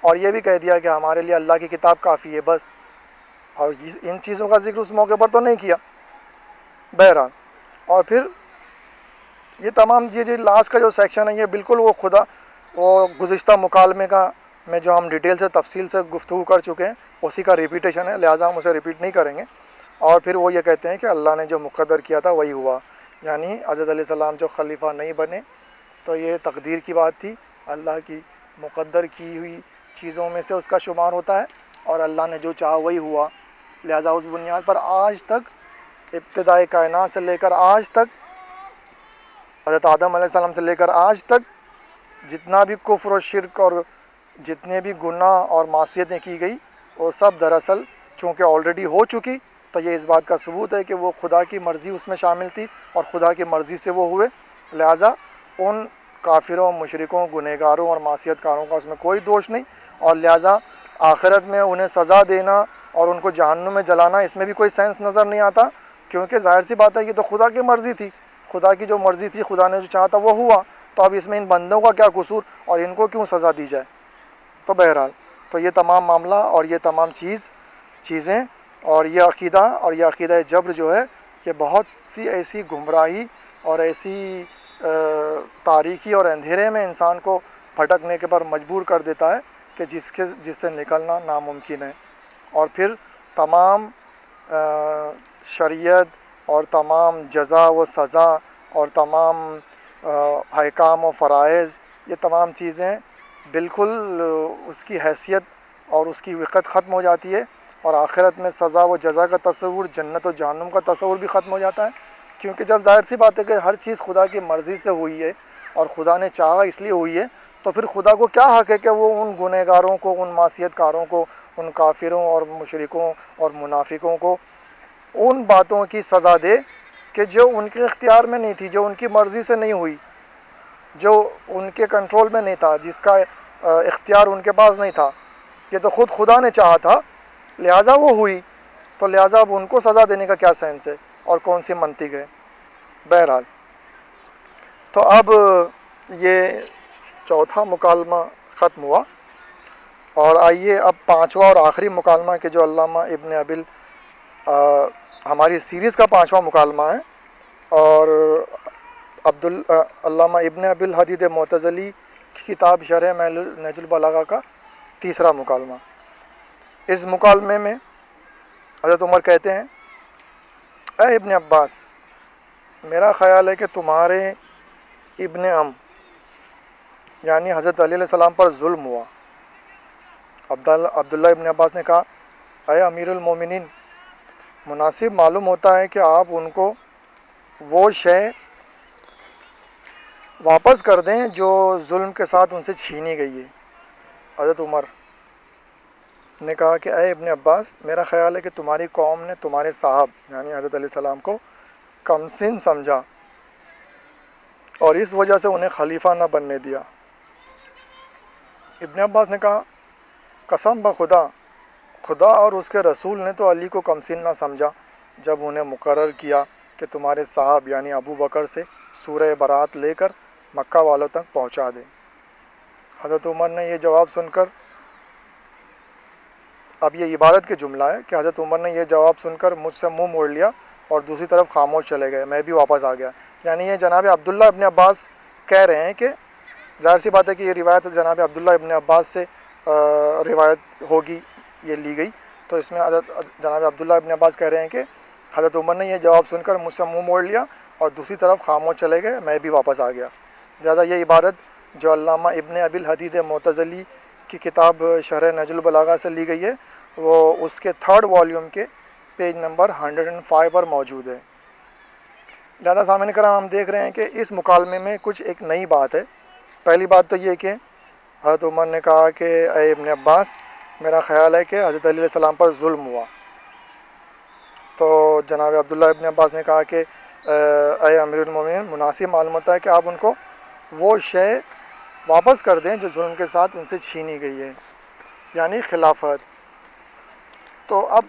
اور یہ بھی کہہ دیا کہ ہمارے لیے اللہ کی کتاب کافی ہے بس، اور ان چیزوں کا ذکر اس موقع پر تو نہیں کیا بہرحال۔ اور پھر یہ تمام یہ لاسٹ کا جو سیکشن ہے یہ بالکل وہ گزشتہ مکالمے کا میں جو ہم ڈیٹیل سے تفصیل سے گفتگو کر چکے ہیں اسی کا ریپیٹیشن ہے، لہٰذا ہم اسے ریپیٹ نہیں کریں گے۔ اور پھر وہ یہ کہتے ہیں کہ اللہ نے جو مقدر کیا تھا وہی ہوا، یعنی حضرت علیہ السلام جو خلیفہ نہیں بنے تو یہ تقدیر کی بات تھی، اللہ کی مقدر کی ہوئی چیزوں میں سے اس کا شمار ہوتا ہے، اور اللہ نے جو چاہا وہی ہوا، لہٰذا اس بنیاد پر آج تک ابتدائی کائنات سے لے کر آج تک حضرت آدم علیہ السلام سے لے کر آج تک جتنا بھی کفر و شرک اور جتنے بھی گناہ اور معصیتیں کی گئی وہ سب دراصل چونکہ آلریڈی ہو چکی، تو یہ اس بات کا ثبوت ہے کہ وہ خدا کی مرضی اس میں شامل تھی اور خدا کی مرضی سے وہ ہوئے، لہٰذا ان کافروں، مشرکوں، گنہگاروں اور معصیت کاروں کا اس میں کوئی دوش نہیں، اور لہٰذا آخرت میں انہیں سزا دینا اور ان کو جہنم میں جلانا اس میں بھی کوئی سینس نظر نہیں آتا، کیونکہ ظاہر سی بات ہے یہ تو خدا کی مرضی تھی، خدا کی جو مرضی تھی، خدا نے جو چاہا تھا وہ ہوا، تو اب اس میں ان بندوں کا کیا قصور اور ان کو کیوں سزا دی جائے۔ تو بہرحال تو یہ تمام معاملہ اور یہ تمام چیزیں اور یہ عقیدہ جبر جو ہے یہ بہت سی ایسی گمراہی اور ایسی تاریکی اور اندھیرے میں انسان کو بھٹکنے کے پر مجبور کر دیتا ہے کہ جس سے نکلنا ناممکن ہے، اور پھر تمام شریعت اور تمام جزا و سزا اور تمام احکام و فرائض یہ تمام چیزیں بالکل اس کی حیثیت اور اس کی وقت ختم ہو جاتی ہے، اور آخرت میں سزا و جزا کا تصور، جنت و جہنم کا تصور بھی ختم ہو جاتا ہے، کیونکہ جب ظاہر سی بات ہے کہ ہر چیز خدا کی مرضی سے ہوئی ہے اور خدا نے چاہا اس لیے ہوئی ہے، تو پھر خدا کو کیا حق ہے کہ وہ ان گنہگاروں کو، ان معصیت کاروں کو، ان کافروں اور مشرکوں اور منافقوں کو ان باتوں کی سزا دے کہ جو ان کے اختیار میں نہیں تھی، جو ان کی مرضی سے نہیں ہوئی، جو ان کے کنٹرول میں نہیں تھا، جس کا اختیار ان کے پاس نہیں تھا، یہ تو خود خدا نے چاہا تھا، لہٰذا وہ ہوئی، تو لہٰذا اب ان کو سزا دینے کا کیا سینس ہے اور کون سی منطق ہے۔ بہرحال تو اب یہ چوتھا مکالمہ ختم ہوا، اور آئیے اب پانچواں اور آخری مکالمہ کہ جو علامہ ابن ابل ہماری سیریز کا پانچواں مکالمہ ہے، اور علامہ ابن ابی الحدید معتزلی کی کتاب شرح نہج البلاغہ کا تیسرا مکالمہ۔ اس مکالمے میں حضرت عمر کہتے ہیں، اے ابن عباس، میرا خیال ہے کہ تمہارے ابن یعنی حضرت علیہ السلام پر ظلم ہوا۔ عبداللہ ابن عباس نے کہا، اے امیر المومنین، مناسب معلوم ہوتا ہے کہ آپ ان کو وہ شے واپس کر دیں جو ظلم کے ساتھ ان سے چھینی گئی ہے۔ حضرت عمر نے کہا کہ اے ابن عباس، میرا خیال ہے کہ تمہاری قوم نے تمہارے صاحب یعنی حضرت علیہ السلام کو کم سن سمجھا اور اس وجہ سے انہیں خلیفہ نہ بننے دیا۔ ابن عباس نے کہا، قسم بخدا، خدا اور اس کے رسول نے تو علی کو کمسن نہ سمجھا جب انہیں مقرر کیا کہ تمہارے صاحب یعنی ابو بکر سے سورہ برات لے کر مکہ والوں تک پہنچا دیں۔ حضرت عمر نے یہ جواب سن کر، اب یہ عبارت کے جملہ ہے کہ حضرت عمر نے یہ جواب سن کر مجھ سے منہ موڑ لیا اور دوسری طرف خاموش چلے گئے، میں بھی واپس آ گیا۔ یعنی یہ جناب عبداللہ ابن عباس کہہ رہے ہیں کہ ظاہر سی بات ہے کہ یہ روایت جناب عبداللہ ابن عباس سے روایت ہوگی، یہ لی گئی، تو اس میں جناب عبداللہ ابن عباس کہہ رہے ہیں کہ حضرت عمر نے یہ جواب سن کر مجھ سے منہ موڑ لیا اور دوسری طرف خاموش چلے گئے، میں بھی واپس آ گیا۔ لہٰذا یہ عبارت جو علامہ ابن ابی الحدید معتزلی کی کتاب شرح نہج البلاغہ سے لی گئی ہے، وہ اس کے 3rd والیوم کے پیج نمبر 105 پر موجود ہے۔ لہٰذا سامعین کرام، ہم دیکھ رہے ہیں کہ اس مکالمے میں کچھ ایک نئی بات ہے۔ پہلی بات تو یہ کہ حضرت عمر نے کہا کہ اے ابن عباس، میرا خیال ہے کہ حضرت علیہ السلام پر ظلم ہوا۔ تو جناب عبداللہ ابن عباس نے کہا کہ اے امیر المومنین، مناسب معلوم ہوتا ہے کہ آپ ان کو وہ شے واپس کر دیں جو ظلم کے ساتھ ان سے چھینی گئی ہے، یعنی خلافت۔ تو اب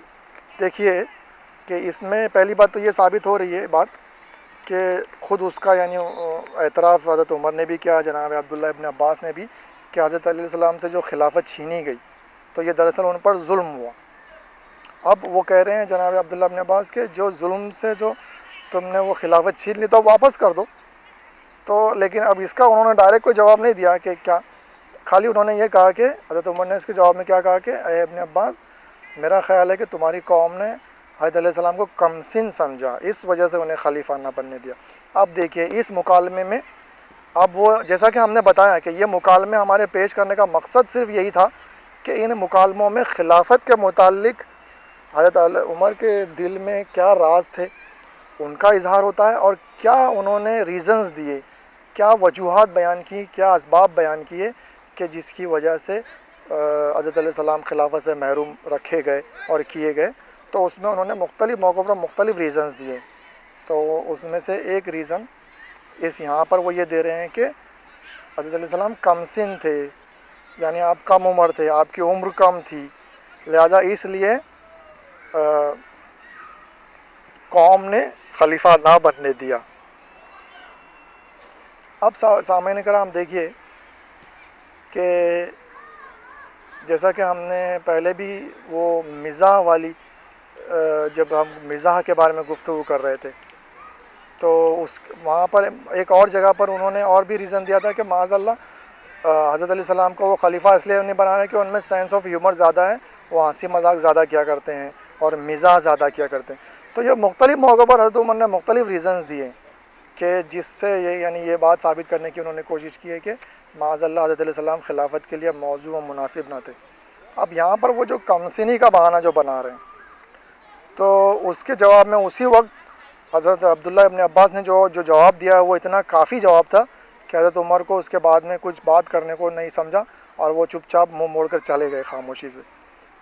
دیکھیے کہ اس میں پہلی بات تو یہ ثابت ہو رہی ہے بات کہ خود اس کا یعنی اعتراف حضرت عمر نے بھی کیا، جناب عبداللہ ابن عباس نے بھی، کہ حضرت علیہ السلام سے جو خلافت چھینی گئی تو یہ دراصل ان پر ظلم ہوا۔ اب وہ کہہ رہے ہیں جناب عبداللہ ابن عباس کے جو ظلم سے جو تم نے وہ خلافت چھین لی تو واپس کر دو۔ تو لیکن اب اس کا انہوں نے ڈائریکٹ کوئی جواب نہیں دیا کہ کیا، خالی انہوں نے یہ کہا کہ حضرت عمر نے اس کے جواب میں کیا کہا کہ اے ابن عباس، میرا خیال ہے کہ تمہاری قوم نے حضرت علیہ السلام کو کمسن سمجھا، اس وجہ سے انہیں خلیفہ نہ بننے دیا۔ اب دیکھیے اس مکالمے میں، اب وہ جیسا کہ ہم نے بتایا کہ یہ مکالمے ہمارے پیش کرنے کا مقصد صرف یہی تھا کہ ان مکالموں میں خلافت کے متعلق حضرت عمر کے دل میں کیا راز تھے ان کا اظہار ہوتا ہے، اور کیا انہوں نے ریزنز دیے، کیا وجوہات بیان کی، کیا اسباب بیان کیے کہ جس کی وجہ سے حضرت علیہ السلام خلافت سے محروم رکھے گئے اور کیے گئے۔ تو اس میں انہوں نے مختلف موقعوں پر مختلف ریزنز دیے۔ تو اس میں سے ایک ریزن اس یہاں پر وہ یہ دے رہے ہیں کہ حضرت علیہ السلام کم سن تھے، یعنی آپ کم عمر تھے، آپ کی عمر کم تھی، لہذا اس لیے قوم نے خلیفہ نہ بننے دیا۔ اب سامعین کرام دیکھیے کہ جیسا کہ ہم نے پہلے بھی وہ مزاح والی، جب ہم مزاح کے بارے میں گفتگو کر رہے تھے تو وہاں پر ایک اور جگہ پر انہوں نے اور بھی ریزن دیا تھا کہ معاذ اللہ حضرت علیہ السلام کو وہ خلیفہ اس لیے نہیں بنا رہے کہ ان میں سینس آف ہیومر زیادہ ہے، وہ ہنسی مذاق زیادہ کیا کرتے ہیں اور مزاح زیادہ کیا کرتے ہیں۔ تو یہ مختلف موقعوں پر حضرت عمر نے مختلف ریزنز دیے کہ جس سے یہ بات ثابت کرنے کی انہوں نے کوشش کی ہے کہ معاذ اللہ حضرت علیہ السلام خلافت کے لیے موضوع و مناسب نہ تھے۔ اب یہاں پر وہ جو کمسنی کا بہانہ جو بنا رہے ہیں، تو اس کے جواب میں اسی وقت حضرت عبداللہ ابن عباس نے جو جواب دیا وہ اتنا کافی جواب تھا کہ حضرت عمر کو اس کے بعد میں کچھ بات کرنے کو نہیں سمجھا اور وہ چپ چاپ منہ موڑ کر چلے گئے خاموشی سے۔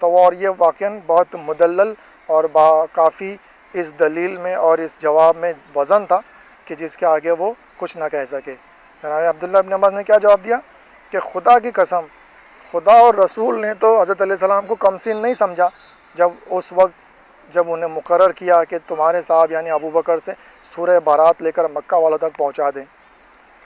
تو وہ اور یہ واقعاً بہت مدلل اور کافی اس دلیل میں اور اس جواب میں وزن تھا کہ جس کے آگے وہ کچھ نہ کہہ سکے۔ جناب عبداللہ ابن عباس نے کیا جواب دیا کہ خدا کی قسم، خدا اور رسول نے تو حضرت علیہ السلام کو کمسن نہیں سمجھا جب اس وقت جب انہیں مقرر کیا کہ تمہارے صاحب یعنی ابو بکر سے سورہ برات لے کر مکہ والوں تک پہنچا دیں۔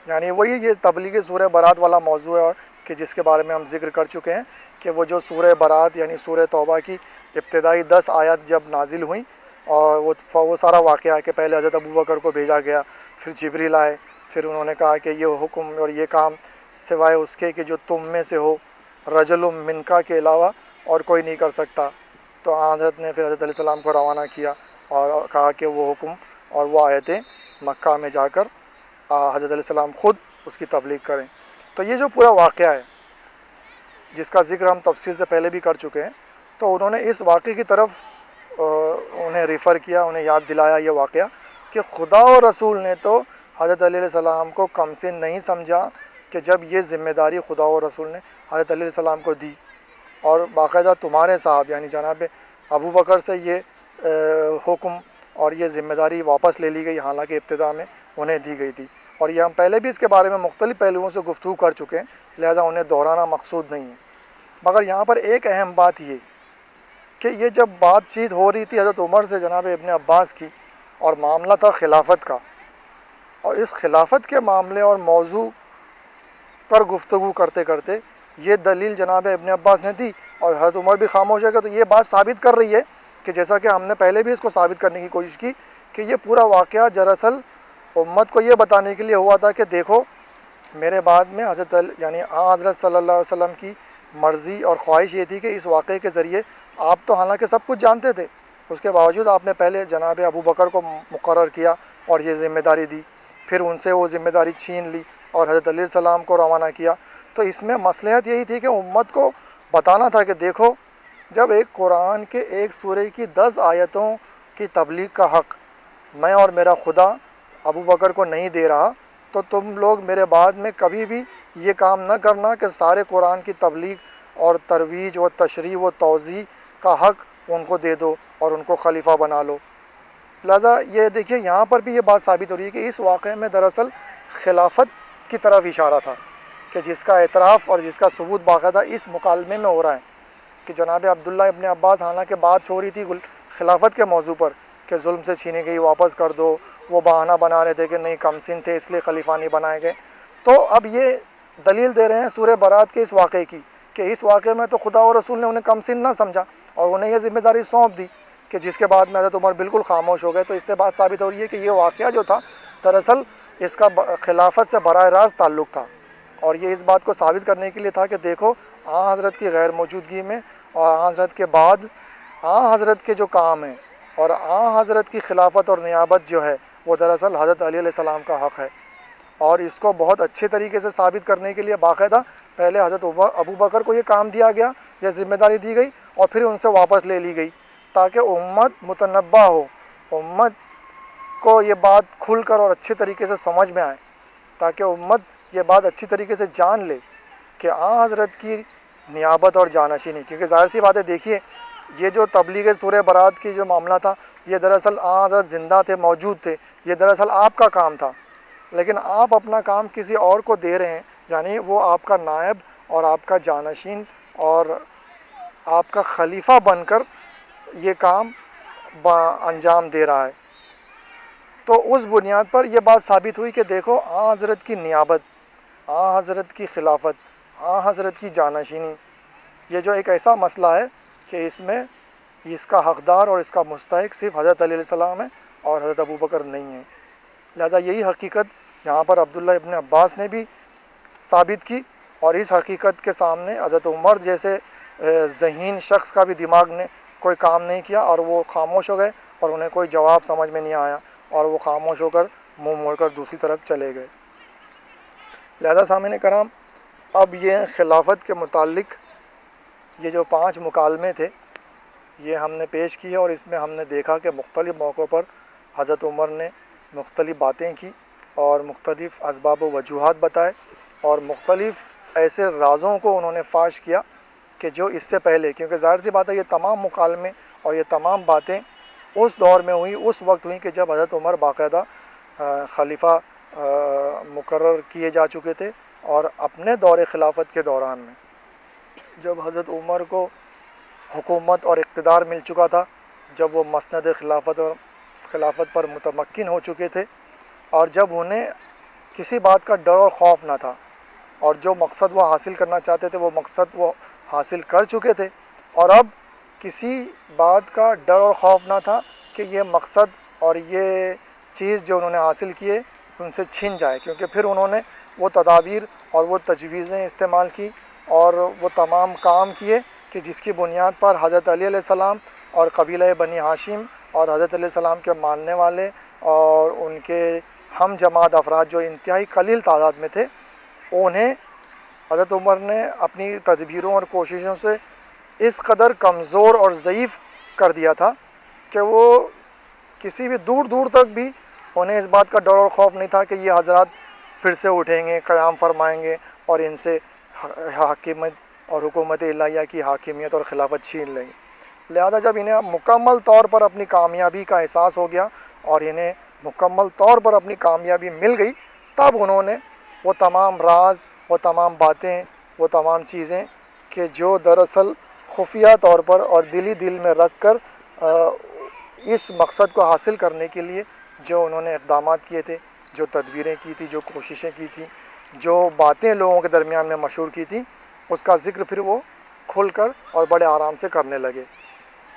یعنی وہی یہ تبلیغی سورہ برات والا موضوع ہے، اور کہ جس کے بارے میں ہم ذکر کر چکے ہیں کہ وہ جو سورہ برات یعنی سورہ توبہ کی ابتدائی 10 آیات جب نازل ہوئیں اور وہ سارا واقعہ ہے کہ پہلے حضرت ابو بکر کو بھیجا گیا، پھر جبریل آئے، پھر انہوں نے کہا کہ یہ حکم اور یہ کام سوائے اس کے کہ جو تم میں سے ہو رجل منکا کے علاوہ اور کوئی نہیں کر سکتا۔ تو حضرت نے پھر حضرت علیہ السلام کو روانہ کیا اور کہا کہ وہ حکم اور وہ آیتیں مکہ میں جا کر حضرت علیہ السلام خود اس کی تبلیغ کریں۔ تو یہ جو پورا واقعہ ہے جس کا ذکر ہم تفصیل سے پہلے بھی کر چکے ہیں، تو انہوں نے اس واقعے کی طرف انہیں ریفر کیا، انہیں یاد دلایا یہ واقعہ کہ خدا و رسول نے تو حضرت علیہ السلام کو کمسن نہیں سمجھا کہ جب یہ ذمہ داری خدا و رسول نے حضرت علیہ السلام کو دی، اور باقاعدہ تمہارے صاحب یعنی جناب ابو بکر سے یہ حکم اور یہ ذمہ داری واپس لے لی گئی، حالانکہ ابتدا میں انہیں دی گئی تھی۔ اور یہ ہم پہلے بھی اس کے بارے میں مختلف پہلوؤں سے گفتگو کر چکے ہیں، لہذا انہیں دہرانا مقصود نہیں ہے۔ مگر یہاں پر ایک اہم بات یہ کہ یہ جب بات چیت ہو رہی تھی حضرت عمر سے جناب ابن عباس کی، اور معاملہ تھا خلافت کا، اور اس خلافت کے معاملے اور موضوع پر گفتگو کرتے کرتے یہ دلیل جناب ابن عباس نے دی اور حضرت عمر بھی خاموش ہے گئے، تو یہ بات ثابت کر رہی ہے کہ جیسا کہ ہم نے پہلے بھی اس کو ثابت کرنے کی کوشش کی کہ یہ پورا واقعہ دراصل امت کو یہ بتانے کے لیے ہوا تھا کہ دیکھو میرے بعد میں یعنی حضرت صلی اللہ علیہ وسلم کی مرضی اور خواہش یہ تھی کہ اس واقعے کے ذریعے آپ تو حالانکہ سب کچھ جانتے تھے، اس کے باوجود آپ نے پہلے جناب ابو بکر کو مقرر کیا اور یہ ذمہ داری دی، پھر ان سے وہ ذمہ داری چھین لی اور حضرت علیہ السلام کو روانہ کیا۔ تو اس میں مصلحت یہی تھی کہ امت کو بتانا تھا کہ دیکھو جب ایک قرآن کے ایک سورہ کی 10 آیتوں کی تبلیغ کا حق میں اور میرا خدا ابو بکر کو نہیں دے رہا، تو تم لوگ میرے بعد میں کبھی بھی یہ کام نہ کرنا کہ سارے قرآن کی تبلیغ اور ترویج و تشریح و توضیح کا حق ان کو دے دو اور ان کو خلیفہ بنا لو۔ لہذا یہ دیکھیے یہاں پر بھی یہ بات ثابت ہو رہی ہے کہ اس واقعے میں دراصل خلافت کی طرف اشارہ تھا کہ جس کا اعتراف اور جس کا ثبوت باقاعدہ اس مکالمے میں ہو رہا ہے کہ جناب عبداللہ ابن عباس حالانکہ بات ہو رہی تھی خلافت کے موضوع پر کہ ظلم سے چھینی گئی واپس کر دو، وہ بہانہ بنا رہے تھے کہ نہیں کم سن تھے اس لیے خلیفہ نہیں بنائے گئے، تو اب یہ دلیل دے رہے ہیں سورہ برات کے اس واقعے کی کہ اس واقعے میں تو خدا اور رسول نے انہیں کم سن نہ سمجھا اور انہیں یہ ذمہ داری سونپ دی کہ جس کے بعد میں حضرت عمر بالکل خاموش ہو گئے۔ تو اس سے بات ثابت ہو رہی ہے کہ یہ واقعہ جو تھا دراصل اس کا خلافت سے براہ راست تعلق تھا، اور یہ اس بات کو ثابت کرنے کے لیے تھا کہ دیکھو حضرت کی غیر موجودگی میں اور حضرت کے بعد حضرت کے جو کام ہیں اور حضرت کی خلافت اور نیابت جو ہے وہ دراصل حضرت علی علیہ السلام کا حق ہے، اور اس کو بہت اچھے طریقے سے ثابت کرنے کے لیے باقاعدہ پہلے حضرت ابو بکر کو یہ کام دیا گیا، یہ ذمہ داری دی گئی اور پھر ان سے واپس لے لی گئی تاکہ امت متنبہ ہو، امت کو یہ بات کھل کر اور اچھے طریقے سے سمجھ میں آئے، تاکہ امت یہ بات اچھی طریقے سے جان لے کہ حضرت کی نیابت اور جانشینی، کیونکہ ظاہر سی بات ہے دیکھیے یہ جو تبلیغ سورہ برات کی جو معاملہ تھا یہ دراصل حضرت زندہ تھے، موجود تھے، یہ دراصل آپ کا کام تھا، لیکن آپ اپنا کام کسی اور کو دے رہے ہیں، یعنی وہ آپ کا نائب اور آپ کا جانشین اور آپ کا خلیفہ بن کر یہ کام انجام دے رہا ہے۔ تو اس بنیاد پر یہ بات ثابت ہوئی کہ دیکھو حضرت کی نیابت، حضرت کی خلافت، حضرت کی جانشینی، یہ جو ایک ایسا مسئلہ ہے کہ اس میں اس کا حقدار اور اس کا مستحق صرف حضرت علیہ السلام ہے اور حضرت ابو بکر نہیں ہے۔ لہذا یہی حقیقت یہاں پر عبداللہ ابن عباس نے بھی ثابت کی، اور اس حقیقت کے سامنے حضرت عمر جیسے ذہین شخص کا بھی دماغ نے کوئی کام نہیں کیا اور وہ خاموش ہو گئے اور انہیں کوئی جواب سمجھ میں نہیں آیا اور وہ خاموش ہو کر منہ موڑ کر دوسری طرف چلے گئے۔ لہذا سامعین کرام اب یہ خلافت کے متعلق یہ جو 5 مکالمے تھے یہ ہم نے پیش کیے، اور اس میں ہم نے دیکھا کہ مختلف موقعوں پر حضرت عمر نے مختلف باتیں کی اور مختلف اسباب و وجوہات بتائے اور مختلف ایسے رازوں کو انہوں نے فاش کیا کہ جو اس سے پہلے، کیونکہ ظاہر سی بات ہے یہ تمام مکالمے اور یہ تمام باتیں اس دور میں ہوئی، اس وقت ہوئی کہ جب حضرت عمر باقاعدہ خلیفہ مقرر کیے جا چکے تھے، اور اپنے دور خلافت کے دوران میں جب حضرت عمر کو حکومت اور اقتدار مل چکا تھا، جب وہ مسند خلافت پر متمکن ہو چکے تھے، اور جب انہیں کسی بات کا ڈر اور خوف نہ تھا، اور جو مقصد وہ حاصل کرنا چاہتے تھے وہ مقصد وہ حاصل کر چکے تھے، اور اب کسی بات کا ڈر اور خوف نہ تھا کہ یہ مقصد اور یہ چیز جو انہوں نے حاصل کیے ان سے چھن جائے، کیونکہ پھر انہوں نے وہ تدابیر اور وہ تجویزیں استعمال کی اور وہ تمام کام کیے کہ جس کی بنیاد پر حضرت علی علیہ السلام اور قبیلہ بنی ہاشم اور حضرت علیہ السلام کے ماننے والے اور ان کے ہم جماعت افراد جو انتہائی قلیل تعداد میں تھے، انہیں حضرت عمر نے اپنی تدبیروں اور کوششوں سے اس قدر کمزور اور ضعیف کر دیا تھا کہ وہ کسی بھی دور دور تک بھی انہیں اس بات کا ڈر اور خوف نہیں تھا کہ یہ حضرات پھر سے اٹھیں گے، قیام فرمائیں گے اور ان سے حاکمیت اور حکومت الہیہ کی حاکمیت اور خلافت چھین لیں گے۔ لہذا جب انہیں مکمل طور پر اپنی کامیابی کا احساس ہو گیا اور انہیں مکمل طور پر اپنی کامیابی مل گئی، تب انہوں نے وہ تمام راز، وہ تمام باتیں، وہ تمام چیزیں کہ جو دراصل خفیہ طور پر اور دلی دل میں رکھ کر اس مقصد کو حاصل کرنے کے لیے جو انہوں نے اقدامات کیے تھے، جو تدبیریں کی تھی، جو کوششیں کی تھیں، جو باتیں لوگوں کے درمیان میں مشہور کی تھیں، اس کا ذکر پھر وہ کھل کر اور بڑے آرام سے کرنے لگے۔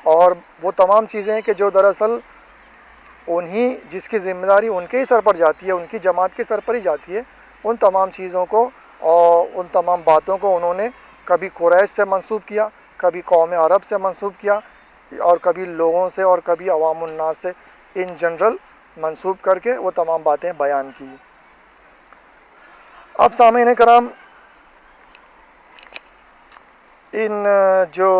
اور وہ تمام چیزیں کہ جو دراصل انہی جس کی ذمہ داری ان کے ہی سر پر جاتی ہے، ان کی جماعت کے سر پر ہی جاتی ہے، ان تمام چیزوں کو اور ان تمام باتوں کو انہوں نے کبھی قریش سے منسوب کیا، کبھی قوم عرب سے منسوب کیا، اور کبھی لوگوں سے اور کبھی عوام الناس سے ان جنرل منسوب کر کے وہ تمام باتیں بیان کی۔ اب سامعین کرام، ان جو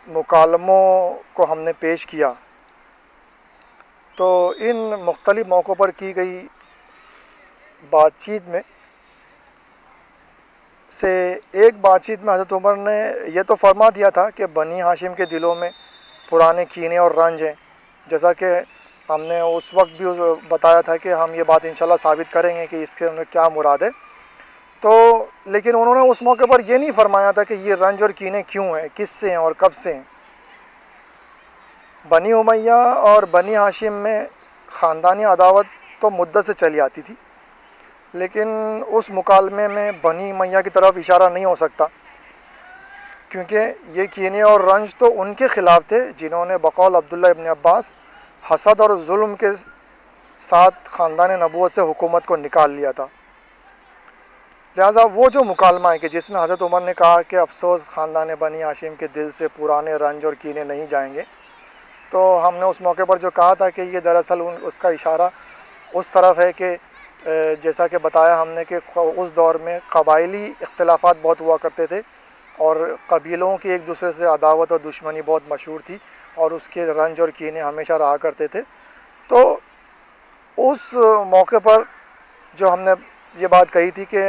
مکالموں کو ہم نے پیش کیا تو ان مختلف موقعوں پر کی گئی بات چیت میں سے ایک بات چیت میں حضرت عمر نے یہ تو فرما دیا تھا کہ بنی ہاشم کے دلوں میں پرانے کینے اور رنج ہیں، جیسا کہ ہم نے اس وقت بھی بتایا تھا کہ ہم یہ بات انشاءاللہ ثابت کریں گے کہ اس سے انہیں کیا مراد ہے۔ تو لیکن انہوں نے اس موقع پر یہ نہیں فرمایا تھا کہ یہ رنج اور کینے کیوں ہیں، کس سے ہیں اور کب سے ہیں۔ بنی امیہ اور بنی ہاشم میں خاندانی عداوت تو مدت سے چلی آتی تھی، لیکن اس مکالمے میں بنی امیہ کی طرف اشارہ نہیں ہو سکتا، کیونکہ یہ کینے اور رنج تو ان کے خلاف تھے جنہوں نے بقول عبداللہ ابن عباس حسد اور ظلم کے ساتھ خاندان نبوت سے حکومت کو نکال لیا تھا۔ لہٰذا وہ جو مکالمہ ہے کہ جس میں حضرت عمر نے کہا کہ افسوس خاندان بنی ہاشم کے دل سے پرانے رنج اور کینے نہیں جائیں گے، تو ہم نے اس موقع پر جو کہا تھا کہ یہ دراصل اس کا اشارہ اس طرف ہے کہ جیسا کہ بتایا ہم نے کہ اس دور میں قبائلی اختلافات بہت ہوا کرتے تھے اور قبیلوں کی ایک دوسرے سے عداوت اور دشمنی بہت مشہور تھی اور اس کے رنج اور کینے ہمیشہ رہا کرتے تھے۔ تو اس موقع پر جو ہم نے یہ بات کہی تھی کہ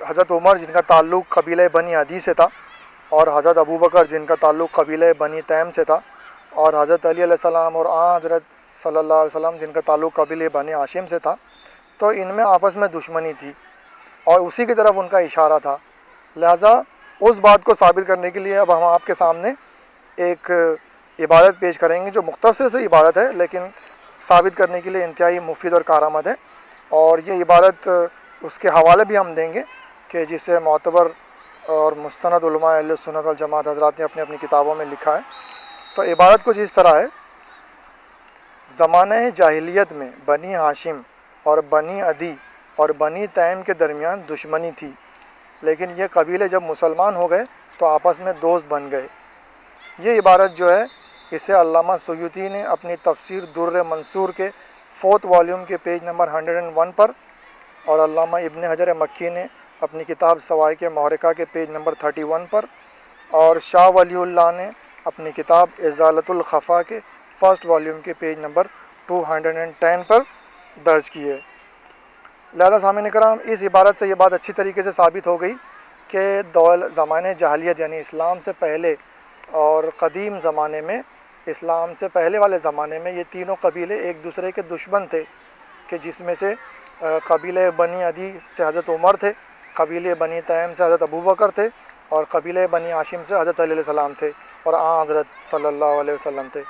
حضرت عمر جن کا تعلق قبیلہ بنی عدی سے تھا، اور حضرت ابوبکر جن کا تعلق قبیلہ بنی تیم سے تھا، اور حضرت علی علیہ السلام اور حضرت صلی اللہ علیہ وسلم جن کا تعلق قبیلہ بنی ہاشم سے تھا، تو ان میں آپس میں دشمنی تھی اور اسی کی طرف ان کا اشارہ تھا۔ لہٰذا اس بات کو ثابت کرنے کے لیے اب ہم آپ کے سامنے ایک عبارت پیش کریں گے جو مختصر سی عبارت ہے لیکن ثابت کرنے کے لیے انتہائی مفید اور کارآمد ہے، اور یہ عبارت اس کے حوالے بھی ہم دیں گے کہ جسے معتبر اور مستند علماء اہل سنت والجماعت حضرات نے اپنی اپنی کتابوں میں لکھا ہے۔ تو عبارت کچھ اس طرح ہے: زمانہ جاہلیت میں بنی ہاشم اور بنی عدی اور بنی تیم کے درمیان دشمنی تھی، لیکن یہ قبیلے جب مسلمان ہو گئے تو آپس میں دوست بن گئے۔ یہ عبارت جو ہے اسے علامہ سیوطی نے اپنی تفسیر در منصور کے 4 والیوم کے پیج نمبر 101 پر، اور علامہ ابن حجر مکی نے اپنی کتاب سوائق محرقہ کے پیج نمبر 31 پر، اور شاہ ولی اللہ نے اپنی کتاب ازالۃ الخفا کے 1 والیوم کے پیج نمبر 210 پر درج کی ہے۔ لہذا سامعین کرام، اس عبارت سے یہ بات اچھی طریقے سے ثابت ہو گئی کہ زمانے جاہلیت یعنی اسلام سے پہلے اور قدیم زمانے میں، اسلام سے پہلے والے زمانے میں، یہ تینوں قبیلے ایک دوسرے کے دشمن تھے، کہ جس میں سے قبیلہ بنی عدی سے حضرت عمر تھے، قبیلہ بنی تیم سے حضرت ابوبکر تھے، اور قبیلہ بنی ہاشم سے حضرت علی علیہ السلام تھے اور حضرت صلی اللہ علیہ وسلم تھے۔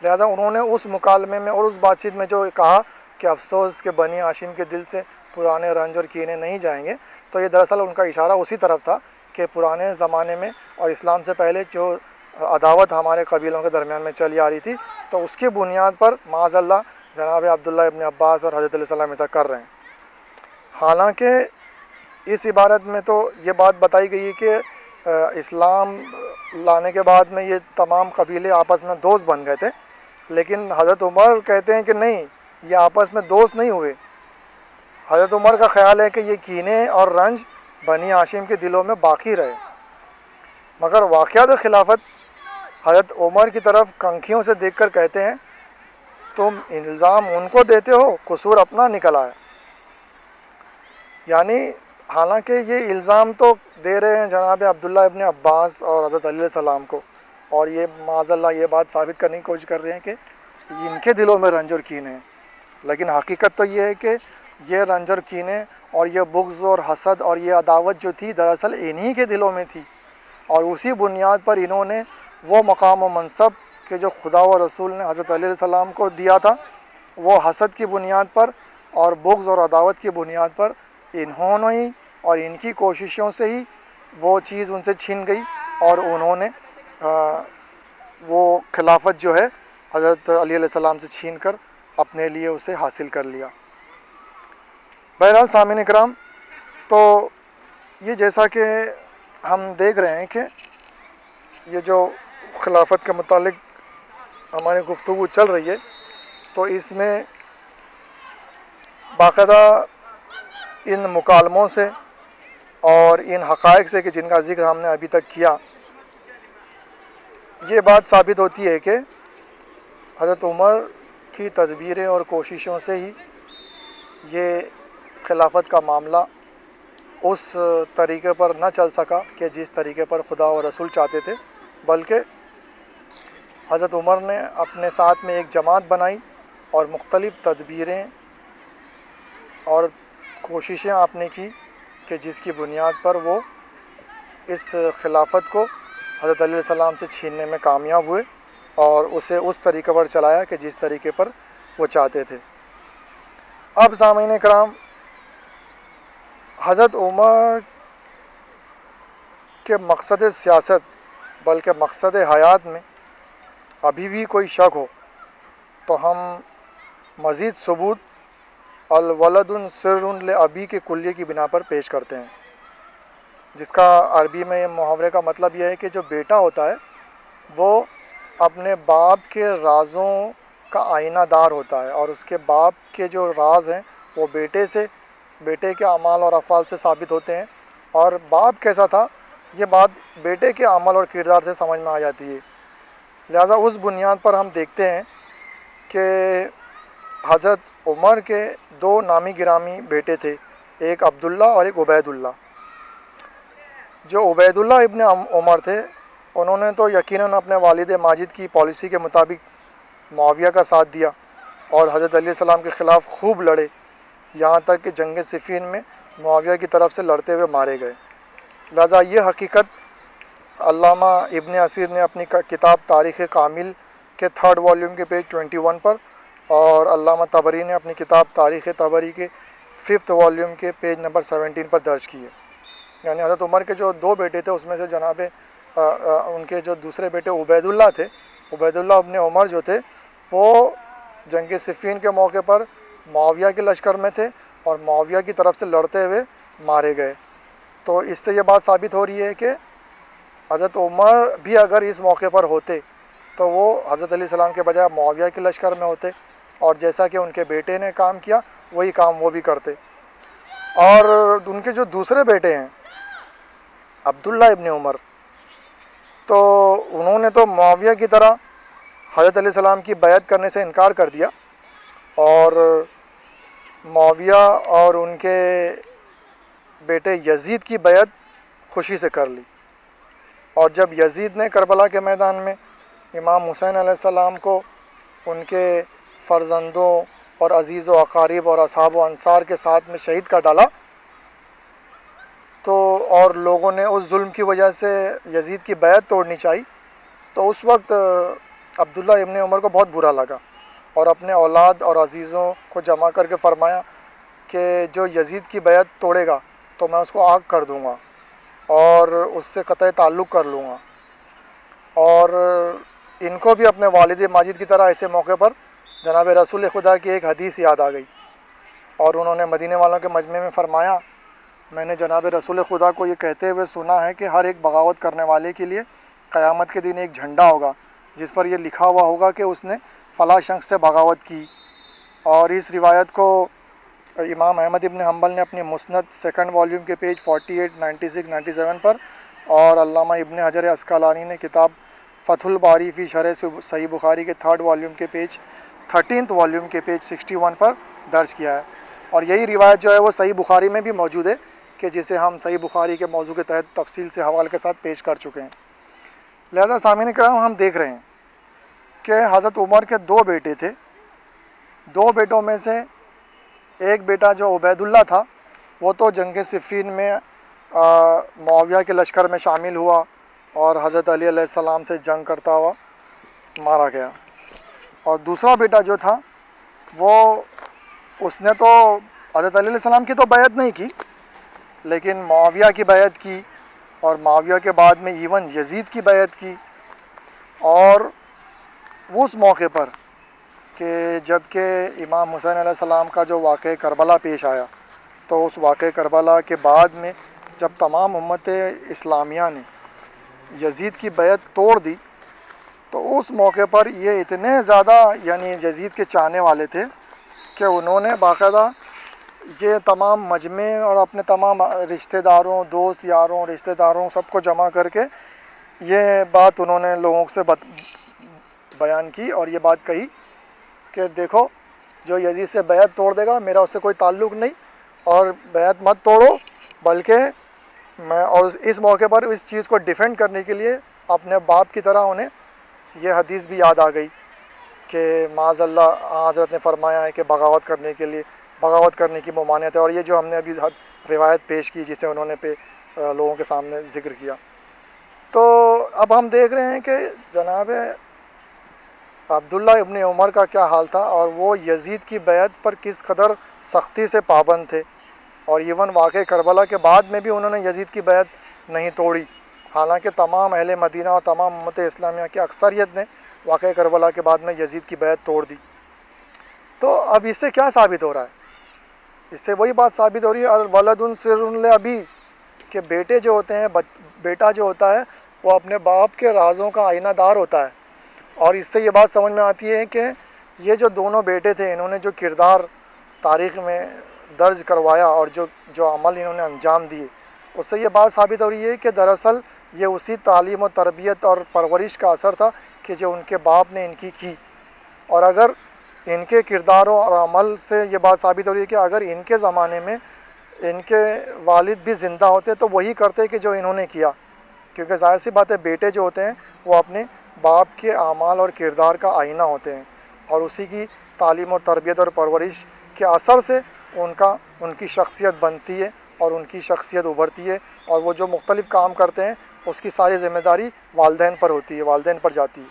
لہذا انہوں نے اس مکالمے میں اور اس بات چیت میں جو کہا کہ افسوس کہ بنی ہاشم کے دل سے پرانے رنج اور کینے نہیں جائیں گے، تو یہ دراصل ان کا اشارہ اسی طرف تھا کہ پرانے زمانے میں اور اسلام سے پہلے جو عداوت ہمارے قبیلوں کے درمیان میں چلی آ رہی تھی، تو اس کی بنیاد پر معاذ اللہ جناب عبداللہ ابن عباس اور حضرت علیہ السلام ایسا کر رہے ہیں۔ حالانکہ اس عبارت میں تو یہ بات بتائی گئی ہے کہ اسلام لانے کے بعد میں یہ تمام قبیلے آپس میں دوست بن گئے تھے، لیکن حضرت عمر کہتے ہیں کہ نہیں، یہ آپس میں دوست نہیں ہوئے۔ حضرت عمر کا خیال ہے کہ یہ کینے اور رنج بنی ہاشم کے دلوں میں باقی رہے، مگر واقعات خلافت حضرت عمر کی طرف کنکھیوں سے دیکھ کر کہتے ہیں تم الزام ان کو دیتے ہو، قصور اپنا نکل آیا۔ یعنی حالانکہ یہ الزام تو دے رہے ہیں جناب عبداللہ ابن عباس اور حضرت علی علیہ السلام کو، اور یہ معاذ اللہ یہ بات ثابت کرنے کی کوشش کر رہے ہیں کہ ان کے دلوں میں رنج اور کینے ہیں، لیکن حقیقت تو یہ ہے کہ یہ رنج اور کینے اور یہ بغض اور حسد اور یہ عداوت جو تھی دراصل انہی کے دلوں میں تھی، اور اسی بنیاد پر انہوں نے وہ مقام و منصب کہ جو خدا و رسول نے حضرت علیہ السلام کو دیا تھا، وہ حسد کی بنیاد پر اور بغض اور عداوت کی بنیاد پر انہوں نے ہی اور ان کی کوششوں سے ہی وہ چیز ان سے چھن گئی، اور انہوں نے وہ خلافت جو ہے حضرت علی علیہ السلام سے چھین کر اپنے لیے اسے حاصل کر لیا۔ بہرحال سامعین اکرام، تو یہ جیسا کہ ہم دیکھ رہے ہیں کہ یہ جو خلافت کے متعلق ہماری گفتگو چل رہی ہے، تو اس میں باقاعدہ ان مکالموں سے اور ان حقائق سے کہ جن کا ذکر ہم نے ابھی تک کیا، یہ بات ثابت ہوتی ہے کہ حضرت عمر کی تدبیریں اور کوششوں سے ہی یہ خلافت کا معاملہ اس طریقے پر نہ چل سکا کہ جس طریقے پر خدا و رسول چاہتے تھے، بلکہ حضرت عمر نے اپنے ساتھ میں ایک جماعت بنائی اور مختلف تدبیریں اور کوششیں آپ نے کی کہ جس کی بنیاد پر وہ اس خلافت کو حضرت علیہ السلام سے چھیننے میں کامیاب ہوئے اور اسے اس طریقے پر چلایا کہ جس طریقے پر وہ چاہتے تھے۔ اب سامعین کرام، حضرت عمر کے مقصد سیاست بلکہ مقصد حیات میں ابھی بھی کوئی شک ہو تو ہم مزید ثبوت الولد سر لابی کے کلیے کی بنا پر پیش کرتے ہیں، جس کا عربی میں محاورے کا مطلب یہ ہے کہ جو بیٹا ہوتا ہے وہ اپنے باپ کے رازوں کا آئینہ دار ہوتا ہے، اور اس کے باپ کے جو راز ہیں وہ بیٹے کے اعمال اور افعال سے ثابت ہوتے ہیں، اور باپ کیسا تھا یہ بات بیٹے کے عمل اور کردار سے سمجھ میں آ جاتی ہے۔ لہذا اس بنیاد پر ہم دیکھتے ہیں کہ حضرت عمر کے دو نامی گرامی بیٹے تھے، ایک عبداللہ اور ایک عبید اللہ۔ جو عبید اللہ ابن عمر تھے، انہوں نے تو یقیناً اپنے والد ماجد کی پالیسی کے مطابق معاویہ کا ساتھ دیا اور حضرت علیہ السلام کے خلاف خوب لڑے، یہاں تک کہ جنگ صفین میں معاویہ کی طرف سے لڑتے ہوئے مارے گئے۔ لہذا یہ حقیقت علامہ ابن اسیر نے اپنی کتاب تاریخ کامل کے 3rd والیوم کے پیج 21 پر، اور علامہ طبری نے اپنی کتاب تاریخ طبری کے 5th والیوم کے پیج نمبر 17 پر درج کی ہے۔ یعنی حضرت عمر کے جو دو بیٹے تھے اس میں سے جناب ان کے جو دوسرے بیٹے عبید اللہ تھے، عبید اللہ ابن عمر جو تھے، وہ جنگ صفین کے موقع پر معاویہ کے لشکر میں تھے اور معاویہ کی طرف سے لڑتے ہوئے مارے گئے۔ تو اس سے یہ بات ثابت ہو رہی ہے کہ حضرت عمر بھی اگر اس موقع پر ہوتے تو وہ حضرت علیہ السلام کے بجائے معاویہ کے لشکر میں ہوتے، اور جیسا کہ ان کے بیٹے نے کام کیا وہی کام وہ بھی کرتے۔ اور ان کے جو دوسرے بیٹے ہیں عبداللہ ابن عمر، تو انہوں نے تو معاویہ کی طرح حضرت علیہ السلام کی بیعت کرنے سے انکار کر دیا، اور معاویہ اور ان کے بیٹے یزید کی بیعت خوشی سے کر لی۔ اور جب یزید نے کربلا کے میدان میں امام حسین علیہ السلام کو ان کے فرزندوں اور عزیز و اقارب اور اصحاب و انصار کے ساتھ میں شہید کر ڈالا، تو اور لوگوں نے اس ظلم کی وجہ سے یزید کی بیعت توڑنی چاہی، تو اس وقت عبداللہ ابن عمر کو بہت برا لگا اور اپنے اولاد اور عزیزوں کو جمع کر کے فرمایا کہ جو یزید کی بیعت توڑے گا تو میں اس کو آگ کر دوں گا اور اس سے قطع تعلق کر لوں گا۔ اور ان کو بھی اپنے والد ماجد کی طرح ایسے موقع پر جناب رسول خدا کی ایک حدیث یاد آ گئی، اور انہوں نے مدینے والوں کے مجمع میں فرمایا، میں نے جناب رسول خدا کو یہ کہتے ہوئے سنا ہے کہ ہر ایک بغاوت کرنے والے کے لیے قیامت کے دن ایک جھنڈا ہوگا جس پر یہ لکھا ہوا ہوگا کہ اس نے فلاں شخص سے بغاوت کی۔ اور اس روایت کو امام احمد ابن حنبل نے اپنی مسند 2nd والیوم کے پیج 48، 96، 97 پر، اور علامہ ابن حجر عسقلانی نے کتاب فتح الباری فی شرح صحیح بخاری کے 3rd والیوم کے پیج 13th والیوم کے پیج 61 پر درج کیا ہے۔ اور یہی روایت جو ہے وہ صحیح بخاری میں بھی موجود ہے کہ جسے ہم صحیح بخاری کے موضوع کے تحت تفصیل سے حوالے کے ساتھ پیش کر چکے ہیں۔ لہذا سامعین کرام، ہم دیکھ رہے ہیں کہ حضرت عمر کے دو بیٹے تھے، دو بیٹوں میں سے ایک بیٹا جو عبید اللہ تھا وہ تو جنگ صفین میں معاویہ کے لشکر میں شامل ہوا اور حضرت علی علیہ السلام سے جنگ کرتا ہوا مارا گیا. اور دوسرا بیٹا جو تھا وہ اس نے تو حضرت علی علیہ السلام کی تو بیعت نہیں کی، لیکن معاویہ کی بیعت کی، اور معاویہ کے بعد میں ایون یزید کی بیعت کی. اور اس موقع پر کہ جب کہ امام حسین علیہ السلام کا جو واقعہ کربلا پیش آیا، تو اس واقعہ کربلا کے بعد میں جب تمام امت اسلامیہ نے یزید کی بیعت توڑ دی، تو اس موقع پر یہ اتنے زیادہ یعنی یزید کے چاہنے والے تھے کہ انہوں نے باقاعدہ یہ تمام مجمع اور اپنے تمام رشتہ داروں، دوست یاروں، رشتہ داروں سب کو جمع کر کے یہ بات انہوں نے لوگوں سے بیان کی، اور یہ بات کہی کہ دیکھو جو یزید سے بیعت توڑ دے گا میرا اس سے کوئی تعلق نہیں، اور بیعت مت توڑو، بلکہ میں اور اس موقع پر اس چیز کو ڈیفینڈ کرنے کے لیے اپنے باپ کی طرح انہیں یہ حدیث بھی یاد آ گئی کہ معاذ اللہ حضرت نے فرمایا ہے کہ بغاوت کرنے کی ممانعت ہے. اور یہ جو ہم نے ابھی روایت پیش کی جسے انہوں نے لوگوں کے سامنے ذکر کیا. تو اب ہم دیکھ رہے ہیں کہ جناب عبداللہ ابن عمر کا کیا حال تھا، اور وہ یزید کی بیعت پر کس قدر سختی سے پابند تھے. اور ایون واقع کربلا کے بعد میں بھی انہوں نے یزید کی بیعت نہیں توڑی، حالانکہ تمام اہل مدینہ اور تمام امت اسلامیہ کی اکثریت نے واقع کربلا کے بعد میں یزید کی بیعت توڑ دی. تو اب اس سے کیا ثابت ہو رہا ہے؟ اس سے وہی بات ثابت ہو رہی ہے الولد سر لابی، کہ بیٹے جو ہوتے ہیں، بیٹا جو ہوتا ہے وہ اپنے باپ کے رازوں کا آئینہ دار ہوتا ہے. اور اس سے یہ بات سمجھ میں آتی ہے کہ یہ جو دونوں بیٹے تھے انہوں نے جو کردار تاریخ میں درج کروایا اور جو عمل انہوں نے انجام دیے، اس سے یہ بات ثابت ہو رہی ہے کہ دراصل یہ اسی تعلیم و تربیت اور پرورش کا اثر تھا کہ جو ان کے باپ نے ان کی. اور اگر ان کے کرداروں اور عمل سے یہ بات ثابت ہو رہی ہے کہ اگر ان کے زمانے میں ان کے والد بھی زندہ ہوتے تو وہی کرتے کہ جو انہوں نے کیا، کیونکہ ظاہر سی بات ہے بیٹے جو ہوتے ہیں وہ اپنے باپ کے اعمال اور کردار کا آئینہ ہوتے ہیں، اور اسی کی تعلیم اور تربیت اور پرورش کے اثر سے ان کی شخصیت بنتی ہے اور ان کی شخصیت ابھرتی ہے، اور وہ جو مختلف کام کرتے ہیں اس کی ساری ذمہ داری والدین پر ہوتی ہے، والدین پر جاتی ہے.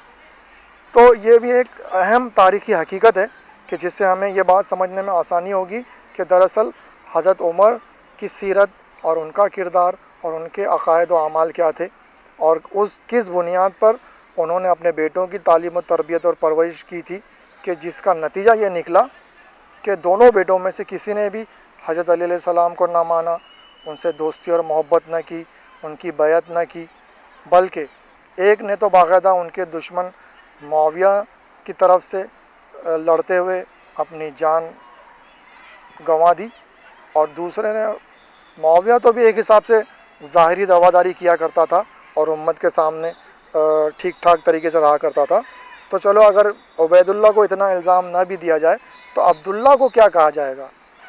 تو یہ بھی ایک اہم تاریخی حقیقت ہے کہ جس سے ہمیں یہ بات سمجھنے میں آسانی ہوگی کہ دراصل حضرت عمر کی سیرت اور ان کا کردار اور ان کے عقائد و اعمال کیا تھے، اور کس بنیاد پر انہوں نے اپنے بیٹوں کی تعلیم و تربیت اور پرورش کی تھی، کہ جس کا نتیجہ یہ نکلا کہ دونوں بیٹوں میں سے کسی نے بھی حضرت علی علیہ السلام کو نہ مانا، ان سے دوستی اور محبت نہ کی، ان کی بیعت نہ کی، بلکہ ایک نے تو باقاعدہ ان کے دشمن معاویہ کی طرف سے لڑتے ہوئے اپنی جان گنوا دی، اور دوسرے نے معاویہ تو بھی ایک حساب سے ظاہری رواداری کیا کرتا تھا اور امت کے سامنے ٹھیک ٹھاک طریقے سے رہا کرتا تھا. تو چلو اگر عبید اللہ کو اتنا الزام نہ بھی دیا جائے تو عبداللہ کو کیا کہا جائے گا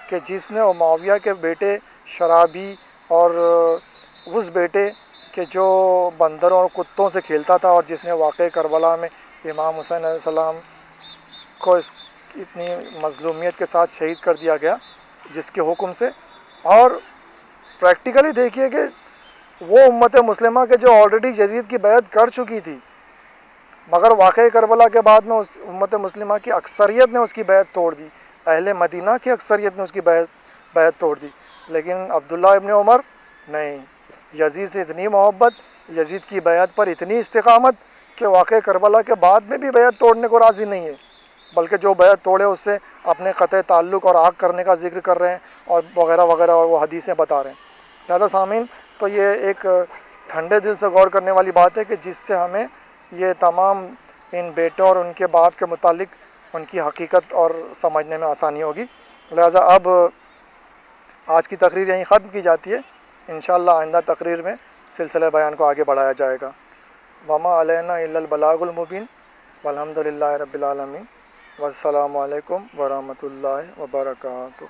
کہ جس نے معاویہ کے بیٹے شرابی اور اس بیٹے کہ جو بندروں اور کتوں سے کھیلتا تھا، اور جس نے واقع کربلا میں امام حسین علیہ السلام کو اتنی مظلومیت کے ساتھ شہید کر دیا گیا جس کے حکم سے. اور پریکٹیکلی دیکھیے کہ وہ امت مسلمہ کے جو آلریڈی یزید کی بیعت کر چکی تھی، مگر واقع کربلا کے بعد میں اس امت مسلمہ کی اکثریت نے اس کی بیعت توڑ دی، اہل مدینہ کی اکثریت نے اس کی بیعت توڑ دی. لیکن عبداللہ ابن عمر نہیں، یزید سے اتنی محبت، یزید کی بیعت پر اتنی استقامت کہ واقع کربلا کے بعد میں بھی بیعت توڑنے کو راضی نہیں ہے، بلکہ جو بیعت توڑے اس سے اپنے قطع تعلق اور آگ کرنے کا ذکر کر رہے ہیں اور وغیرہ وغیرہ، اور وہ حدیثیں بتا رہے ہیں. لہذا سامعین، تو یہ ایک ٹھنڈے دل سے غور کرنے والی بات ہے کہ جس سے ہمیں یہ تمام ان بیٹوں اور ان کے باپ کے متعلق ان کی حقیقت اور سمجھنے میں آسانی ہوگی. لہذا اب آج کی تقریر یہیں ختم کی جاتی ہے، انشاءاللہ آئندہ تقریر میں سلسلہ بیان کو آگے بڑھایا جائے گا. وما علینا الا البلاغ المبین، والحمد للہ رب العالمین، والسلام علیکم ورحمۃ اللہ وبرکاتہ.